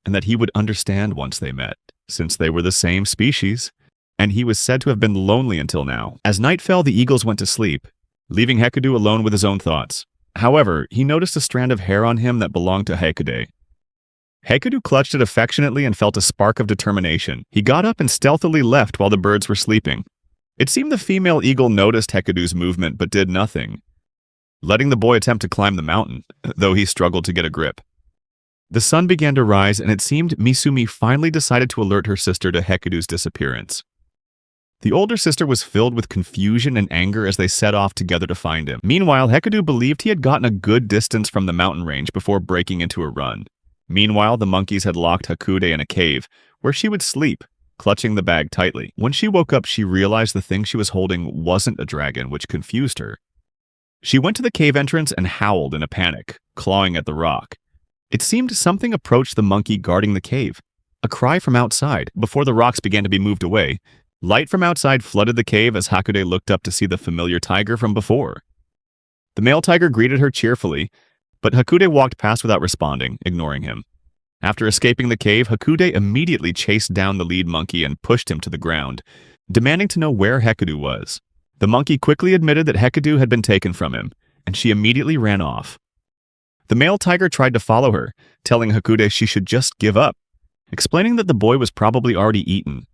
and that he would understand once they met, since they were the same species, and he was said to have been lonely until now. As night fell, the eagles went to sleep, leaving Hekidu alone with his own thoughts. However, he noticed a strand of hair on him that belonged to Hekidu. Hekidu clutched it affectionately and felt a spark of determination. He got up and stealthily left while the birds were sleeping. It seemed the female eagle noticed Hekidu's movement but did nothing, letting the boy attempt to climb the mountain, though he struggled to get a grip. The sun began to rise, and it seemed Misumi finally decided to alert her sister to Hekidu's disappearance. The older sister was filled with confusion and anger as they set off together to find him. Meanwhile, Hekidu believed he had gotten a good distance from the mountain range before breaking into a run. Meanwhile, the monkeys had locked Hakude in a cave, where she would sleep, clutching the bag tightly. When she woke up, she realized the thing she was holding wasn't a dragon, which confused her. She went to the cave entrance and howled in a panic, clawing at the rock. It seemed something approached the monkey guarding the cave. A cry from outside, before the rocks began to be moved away. Light from outside flooded the cave as Hakude looked up to see the familiar tiger from before. The male tiger greeted her cheerfully, but Hakude walked past without responding, ignoring him. After escaping the cave, Hakude immediately chased down the lead monkey and pushed him to the ground, demanding to know where Hekidu was. The monkey quickly admitted that Hekidu had been taken from him, and she immediately ran off. The male tiger tried to follow her, telling Hakude she should just give up, explaining that the boy was probably already eaten,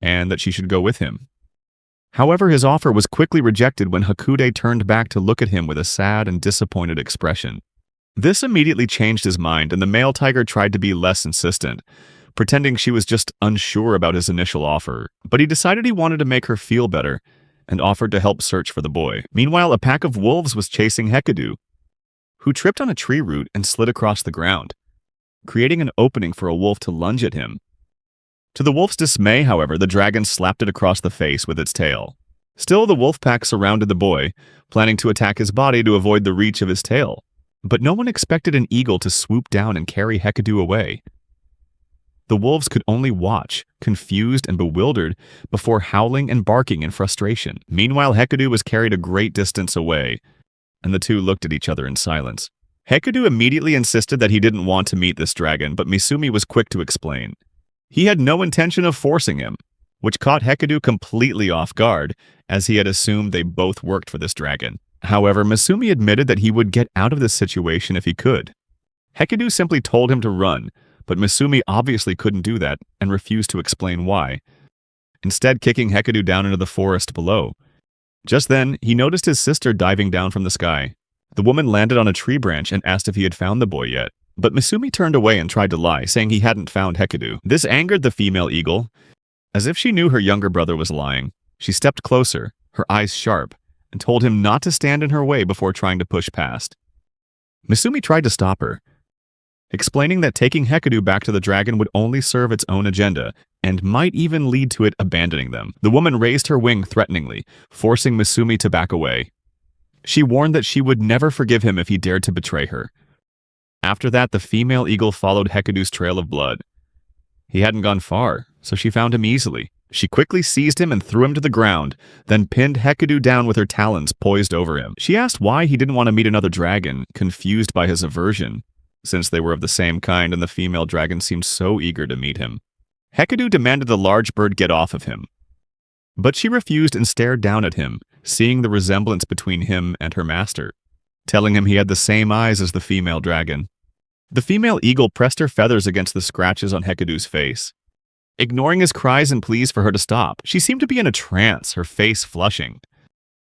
and that she should go with him. However, his offer was quickly rejected when Hakude turned back to look at him with a sad and disappointed expression. This immediately changed his mind, and the male tiger tried to be less insistent, pretending she was just unsure about his initial offer, but he decided he wanted to make her feel better and offered to help search for the boy. Meanwhile, a pack of wolves was chasing Hekidu, who tripped on a tree root and slid across the ground, creating an opening for a wolf to lunge at him. To the wolf's dismay, however, the dragon slapped it across the face with its tail. Still, the wolf pack surrounded the boy, planning to attack his body to avoid the reach of his tail. But no one expected an eagle to swoop down and carry Hekidu away. The wolves could only watch, confused and bewildered, before howling and barking in frustration. Meanwhile, Hekidu was carried a great distance away, and the two looked at each other in silence. Hekidu immediately insisted that he didn't want to meet this dragon, but Misumi was quick to explain. He had no intention of forcing him, which caught Hekidu completely off guard, as he had assumed they both worked for this dragon. However, Misumi admitted that he would get out of this situation if he could. Hekidu simply told him to run, but Misumi obviously couldn't do that and refused to explain why, instead kicking Hekidu down into the forest below. Just then, he noticed his sister diving down from the sky. The woman landed on a tree branch and asked if he had found the boy yet. But Misumi turned away and tried to lie, saying he hadn't found Hekidu. This angered the female eagle. As if she knew her younger brother was lying, she stepped closer, her eyes sharp, and told him not to stand in her way before trying to push past. Misumi tried to stop her, explaining that taking Hekidu back to the dragon would only serve its own agenda, and might even lead to it abandoning them. The woman raised her wing threateningly, forcing Misumi to back away. She warned that she would never forgive him if he dared to betray her. After that, the female eagle followed Hekidu's trail of blood. He hadn't gone far, so she found him easily. She quickly seized him and threw him to the ground, then pinned Hekidu down with her talons poised over him. She asked why he didn't want to meet another dragon, confused by his aversion, since they were of the same kind and the female dragon seemed so eager to meet him. Hekidu demanded the large bird get off of him, but she refused and stared down at him, seeing the resemblance between him and her master, telling him he had the same eyes as the female dragon. The female eagle pressed her feathers against the scratches on Hekidu's face, ignoring his cries and pleas for her to stop. She seemed to be in a trance, her face flushing,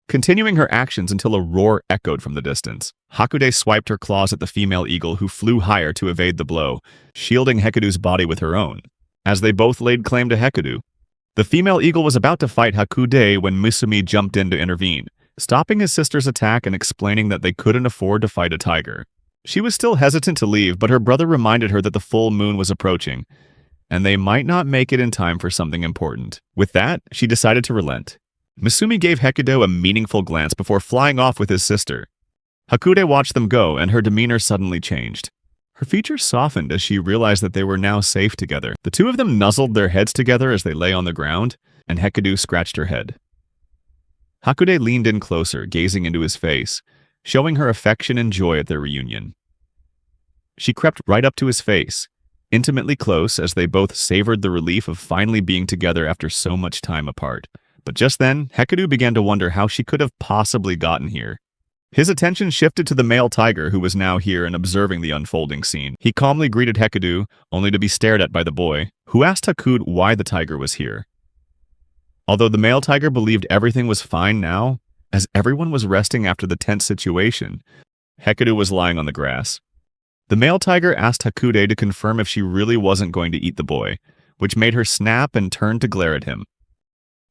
continuing her actions until a roar echoed from the distance. Hakude swiped her claws at the female eagle, who flew higher to evade the blow, shielding Hekidu's body with her own. As they both laid claim to Hekidu, the female eagle was about to fight Hakude when Misumi jumped in to intervene, stopping his sister's attack and explaining that they couldn't afford to fight a tiger. She was still hesitant to leave, but her brother reminded her that the full moon was approaching, and they might not make it in time for something important. With that, she decided to relent. Misumi gave Hekido a meaningful glance before flying off with his sister. Hakude watched them go, and her demeanor suddenly changed. Her features softened as she realized that they were now safe together. The two of them nuzzled their heads together as they lay on the ground, and Hekido scratched her head. Hakude leaned in closer, gazing into his face, showing her affection and joy at their reunion. She crept right up to his face, intimately close as they both savored the relief of finally being together after so much time apart. But just then, Hekido began to wonder how she could have possibly gotten here. His attention shifted to the male tiger who was now here and observing the unfolding scene. He calmly greeted Hekido, only to be stared at by the boy, who asked Hakude why the tiger was here. Although the male tiger believed everything was fine now, as everyone was resting after the tense situation, Hekido was lying on the grass. The male tiger asked Hakude to confirm if she really wasn't going to eat the boy, which made her snap and turn to glare at him.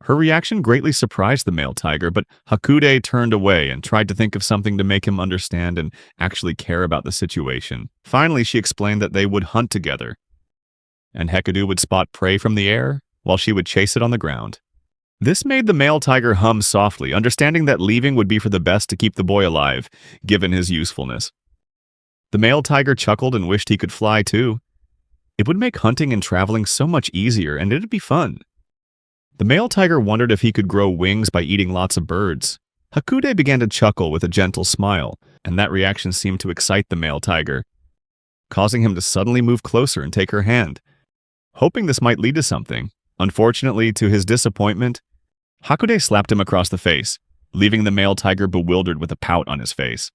Her reaction greatly surprised the male tiger, but Hakude turned away and tried to think of something to make him understand and actually care about the situation. Finally, she explained that they would hunt together, and Hekido would spot prey from the air while she would chase it on the ground. This made the male tiger hum softly, understanding that leaving would be for the best to keep the boy alive, given his usefulness. The male tiger chuckled and wished he could fly too. It would make hunting and traveling so much easier, and it'd be fun. The male tiger wondered if he could grow wings by eating lots of birds. Hakude began to chuckle with a gentle smile, and that reaction seemed to excite the male tiger, causing him to suddenly move closer and take her hand, hoping this might lead to something. Unfortunately, to his disappointment, Hakude slapped him across the face, leaving the male tiger bewildered with a pout on his face.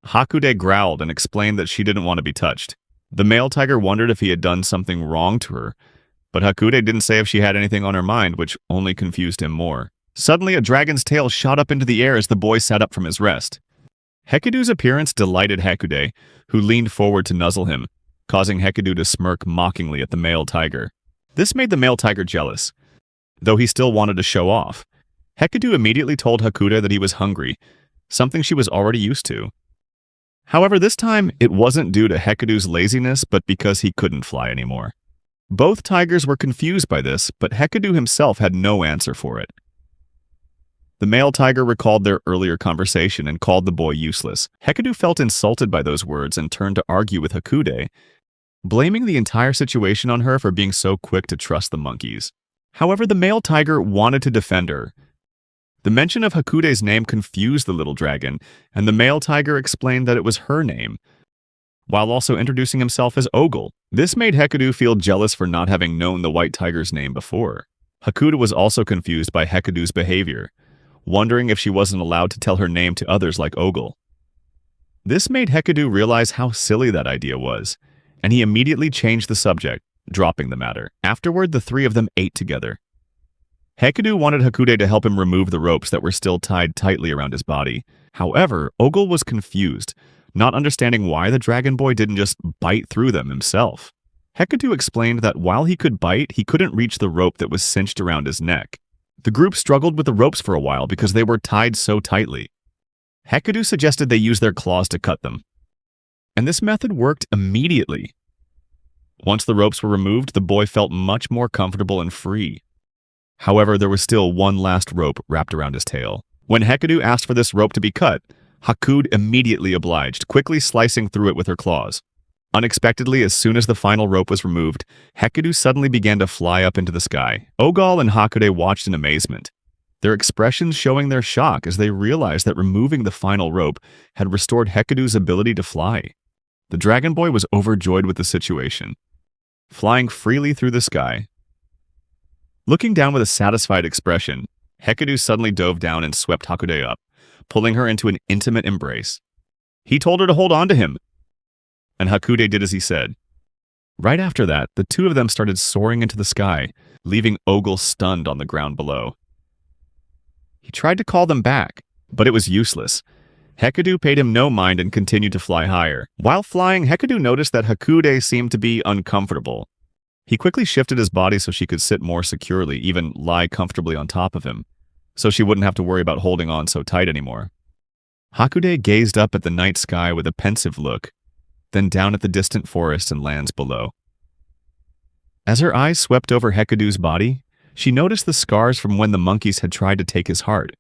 Hakude growled and explained that she didn't want to be touched. The male tiger wondered if he had done something wrong to her, but Hakude didn't say if she had anything on her mind, which only confused him more. Suddenly, a dragon's tail shot up into the air as the boy sat up from his rest. Hekido's appearance delighted Hakude, who leaned forward to nuzzle him, causing Hekido to smirk mockingly at the male tiger. This made the male tiger jealous, though he still wanted to show off. Hekido immediately told Hakude that he was hungry, something she was already used to. However, this time, it wasn't due to Hekido's laziness, but because he couldn't fly anymore. Both tigers were confused by this, but Hekido himself had no answer for it. The male tiger recalled their earlier conversation and called the boy useless. Hekido felt insulted by those words and turned to argue with Hakude, blaming the entire situation on her for being so quick to trust the monkeys. However, the male tiger wanted to defend her. The mention of Hakude's name confused the little dragon, and the male tiger explained that it was her name, while also introducing himself as Ogle. This made Hekido feel jealous for not having known the white tiger's name before. Hakude was also confused by Hekido's behavior, wondering if she wasn't allowed to tell her name to others like Ogle. This made Hekido realize how silly that idea was, and he immediately changed the subject, dropping the matter. Afterward, the three of them ate together. Hekido wanted Hakude to help him remove the ropes that were still tied tightly around his body. However, Ogle was confused, not understanding why the dragon boy didn't just bite through them himself. Hekido explained that while he could bite, he couldn't reach the rope that was cinched around his neck. The group struggled with the ropes for a while because they were tied so tightly. Hekido suggested they use their claws to cut them, and this method worked immediately. Once the ropes were removed, the boy felt much more comfortable and free. However, there was still one last rope wrapped around his tail. When Hekido asked for this rope to be cut, Hakude immediately obliged, quickly slicing through it with her claws. Unexpectedly, as soon as the final rope was removed, Hekido suddenly began to fly up into the sky. Ogle and Hakude watched in amazement, their expressions showing their shock as they realized that removing the final rope had restored Hekido's ability to fly. The dragon boy was overjoyed with the situation, flying freely through the sky. Looking down with a satisfied expression, Hekido suddenly dove down and swept Hakude up, pulling her into an intimate embrace. He told her to hold on to him, and Hakude did as he said. Right after that, the two of them started soaring into the sky, leaving Ogle stunned on the ground below. He tried to call them back, but it was useless. Hekido paid him no mind and continued to fly higher. While flying, Hekido noticed that Hakude seemed to be uncomfortable. He quickly shifted his body so she could sit more securely, even lie comfortably on top of him, so she wouldn't have to worry about holding on so tight anymore. Hakude gazed up at the night sky with a pensive look, then down at the distant forest and lands below. As her eyes swept over Hekudu's body, she noticed the scars from when the monkeys had tried to take his heart.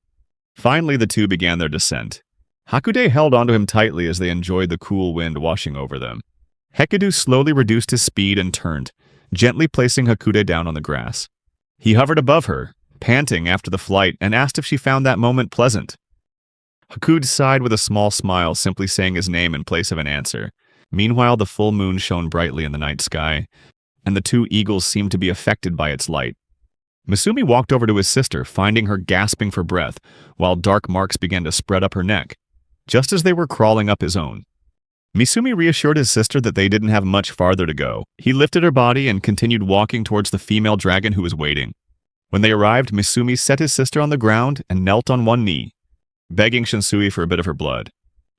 Finally, the two began their descent. Hakude held onto him tightly as they enjoyed the cool wind washing over them. Hekudu slowly reduced his speed and turned, gently placing Hakude down on the grass. He hovered above her, panting after the flight, and asked if she found that moment pleasant. Hakude sighed with a small smile, simply saying his name in place of an answer. Meanwhile, the full moon shone brightly in the night sky, and the two eagles seemed to be affected by its light. Misumi walked over to his sister, finding her gasping for breath, while dark marks began to spread up her neck, just as they were crawling up his own. Misumi reassured his sister that they didn't have much farther to go. He lifted her body and continued walking towards the female dragon who was waiting. When they arrived, Misumi set his sister on the ground and knelt on one knee, begging Shinsui for a bit of her blood.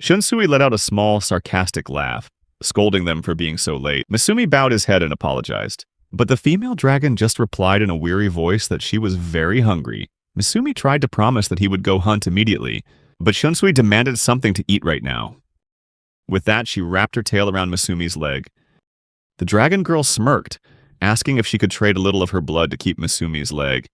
Shinsui let out a small, sarcastic laugh, scolding them for being so late. Misumi bowed his head and apologized. But the female dragon just replied in a weary voice that she was very hungry. Misumi tried to promise that he would go hunt immediately, but Shinsui demanded something to eat right now. With that, she wrapped her tail around Misumi's leg. The dragon girl smirked, asking if she could trade a little of her blood to keep Misumi's leg.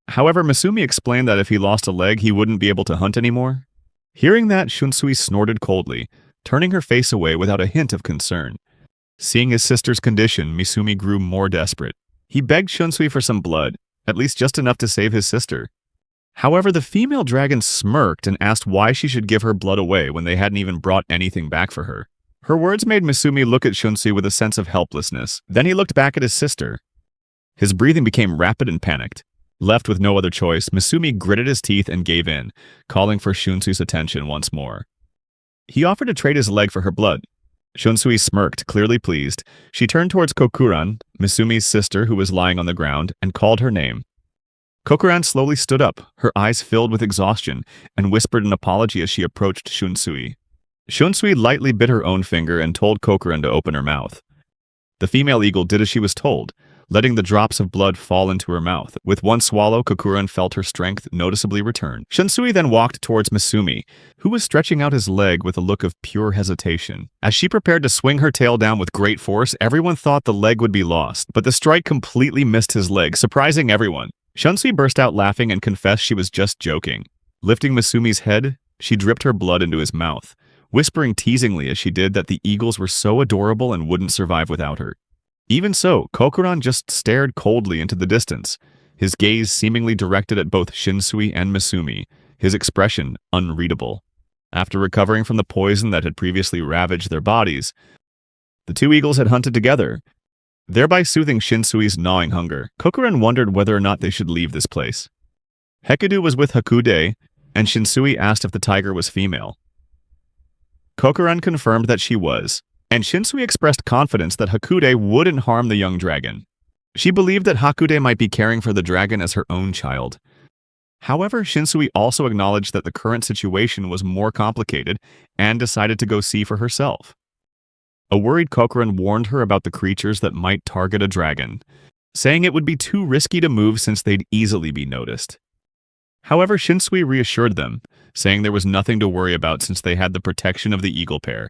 However, Misumi explained that if he lost a leg, he wouldn't be able to hunt anymore. Hearing that, Shinsui snorted coldly, turning her face away without a hint of concern. Seeing his sister's condition, Misumi grew more desperate. He begged Shinsui for some blood, at least just enough to save his sister. However, the female dragon smirked and asked why she should give her blood away when they hadn't even brought anything back for her. Her words made Misumi look at Shinsui with a sense of helplessness. Then he looked back at his sister. His breathing became rapid and panicked. Left with no other choice, Misumi gritted his teeth and gave in, calling for Shunsui's attention once more. He offered to trade his leg for her blood. Shinsui smirked, clearly pleased. She turned towards Kokuran, Misumi's sister who was lying on the ground, and called her name. Kokuran slowly stood up, her eyes filled with exhaustion, and whispered an apology as she approached Shinsui. Shinsui lightly bit her own finger and told Kokuran to open her mouth. The female eagle did as she was told, letting the drops of blood fall into her mouth. With one swallow, Kokuran felt her strength noticeably return. Shinsui then walked towards Misumi, who was stretching out his leg with a look of pure hesitation. As she prepared to swing her tail down with great force, everyone thought the leg would be lost, but the strike completely missed his leg, surprising everyone. Shinsui burst out laughing and confessed she was just joking. Lifting Misumi's head, she dripped her blood into his mouth, whispering teasingly as she did that the eagles were so adorable and wouldn't survive without her. Even so, Kokuran just stared coldly into the distance, his gaze seemingly directed at both Shinsui and Misumi, his expression unreadable. After recovering from the poison that had previously ravaged their bodies, the two eagles had hunted together, thereby soothing Shinsui's gnawing hunger. Kokuran wondered whether or not they should leave this place. Hekudu was with Hakude, and Shinsui asked if the tiger was female. Kokuran confirmed that she was, and Shinsui expressed confidence that Hakude wouldn't harm the young dragon. She believed that Hakude might be caring for the dragon as her own child. However, Shinsui also acknowledged that the current situation was more complicated and decided to go see for herself. A worried Kokuran warned her about the creatures that might target a dragon, saying it would be too risky to move since they'd easily be noticed. However, Shinsui reassured them, saying there was nothing to worry about since they had the protection of the eagle pair.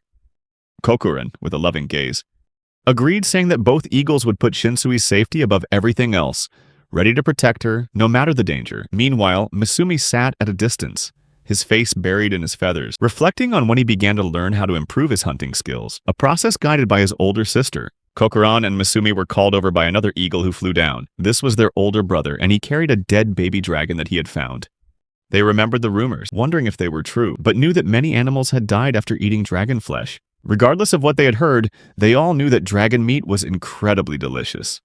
Kokuran, with a loving gaze, agreed, saying that both eagles would put Shinsui's safety above everything else, ready to protect her no matter the danger. Meanwhile, Misumi sat at a distance, his face buried in his feathers, reflecting on when he began to learn how to improve his hunting skills, a process guided by his older sister. Kokuran and Misumi were called over by another eagle who flew down. This was their older brother, and he carried a dead baby dragon that he had found. They remembered the rumors, wondering if they were true, but knew that many animals had died after eating dragon flesh. Regardless of what they had heard, they all knew that dragon meat was incredibly delicious.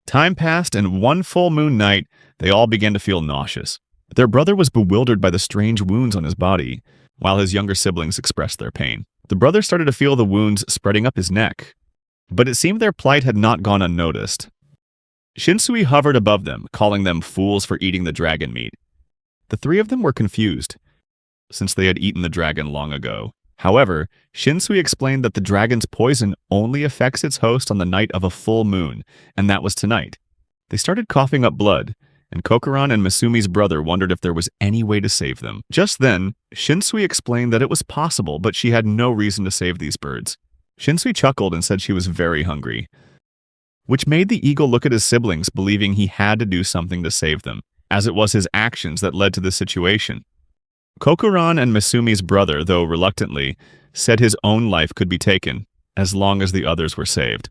Time passed, and one full moon night, they all began to feel nauseous. Their brother was bewildered by the strange wounds on his body, while his younger siblings expressed their pain. The brother started to feel the wounds spreading up his neck, but it seemed their plight had not gone unnoticed. Shinsui hovered above them, calling them fools for eating the dragon meat. The three of them were confused, since they had eaten the dragon long ago. However, Shinsui explained that the dragon's poison only affects its host on the night of a full moon, and that was tonight. They started coughing up blood, and Kokuran and Misumi's brother wondered if there was any way to save them. Just then, Shinsui explained that it was possible, but she had no reason to save these birds. Shinsui chuckled and said she was very hungry. which made the eagle look at his siblings, believing he had to do something to save them, as it was his actions that led to this situation. Kokuran and Misumi's brother, though reluctantly, said his own life could be taken, as long as the others were saved.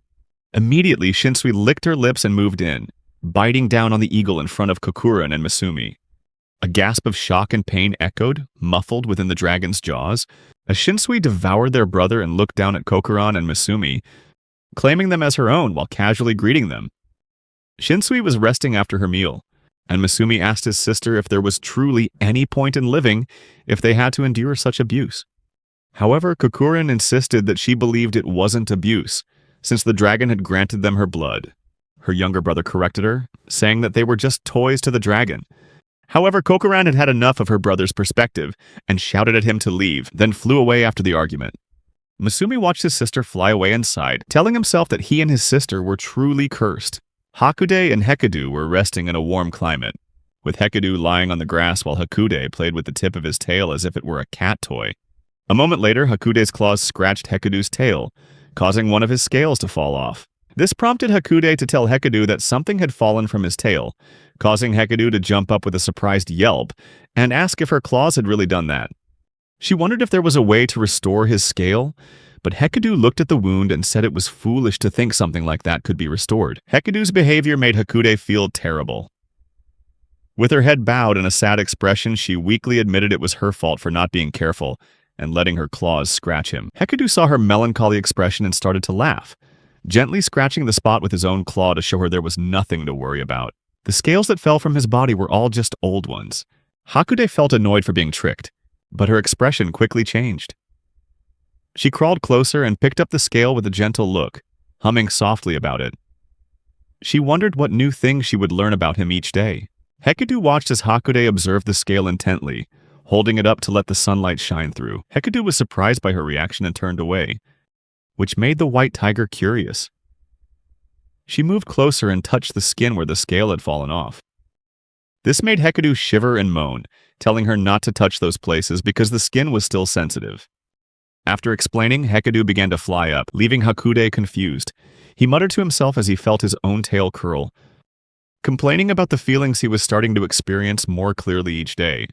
Immediately, Shinsui licked her lips and moved in, biting down on the eagle in front of Kokuran and Misumi. A gasp of shock and pain echoed, muffled within the dragon's jaws, as Shinsui devoured their brother and looked down at Kokuran and Misumi, claiming them as her own while casually greeting them. Shinsui was resting after her meal, and Misumi asked his sister if there was truly any point in living if they had to endure such abuse. However, Kokuran insisted that she believed it wasn't abuse, since the dragon had granted them her blood. Her younger brother corrected her, saying that they were just toys to the dragon. However, Kokuran had had enough of her brother's perspective and shouted at him to leave, then flew away after the argument. Misumi watched his sister fly away and sighed, telling himself that he and his sister were truly cursed. Hakude and Hekudu were resting in a warm climate, with Hekudu lying on the grass while Hakude played with the tip of his tail as if it were a cat toy. A moment later, Hakude's claws scratched Hekudu's tail, causing one of his scales to fall off. This prompted Hakude to tell Hekudu that something had fallen from his tail, causing Hekudu to jump up with a surprised yelp and ask if her claws had really done that. She wondered if there was a way to restore his scale, but Hekudu looked at the wound and said it was foolish to think something like that could be restored. Hekudu's behavior made Hakude feel terrible. With her head bowed and a sad expression, she weakly admitted it was her fault for not being careful and letting her claws scratch him. Hekudu saw her melancholy expression and started to laugh, gently scratching the spot with his own claw to show her there was nothing to worry about. The scales that fell from his body were all just old ones. Hakude felt annoyed for being tricked, but her expression quickly changed. She crawled closer and picked up the scale with a gentle look, humming softly about it. She wondered what new things she would learn about him each day. Hekudu watched as Hakude observed the scale intently, holding it up to let the sunlight shine through. Hekudu was surprised by her reaction and turned away, which made the white tiger curious. She moved closer and touched the skin where the scale had fallen off. This made Hekudu shiver and moan, telling her not to touch those places because the skin was still sensitive. After explaining, Hekudu began to fly up, leaving Hakude confused. He muttered to himself as he felt his own tail curl, complaining about the feelings he was starting to experience more clearly each day.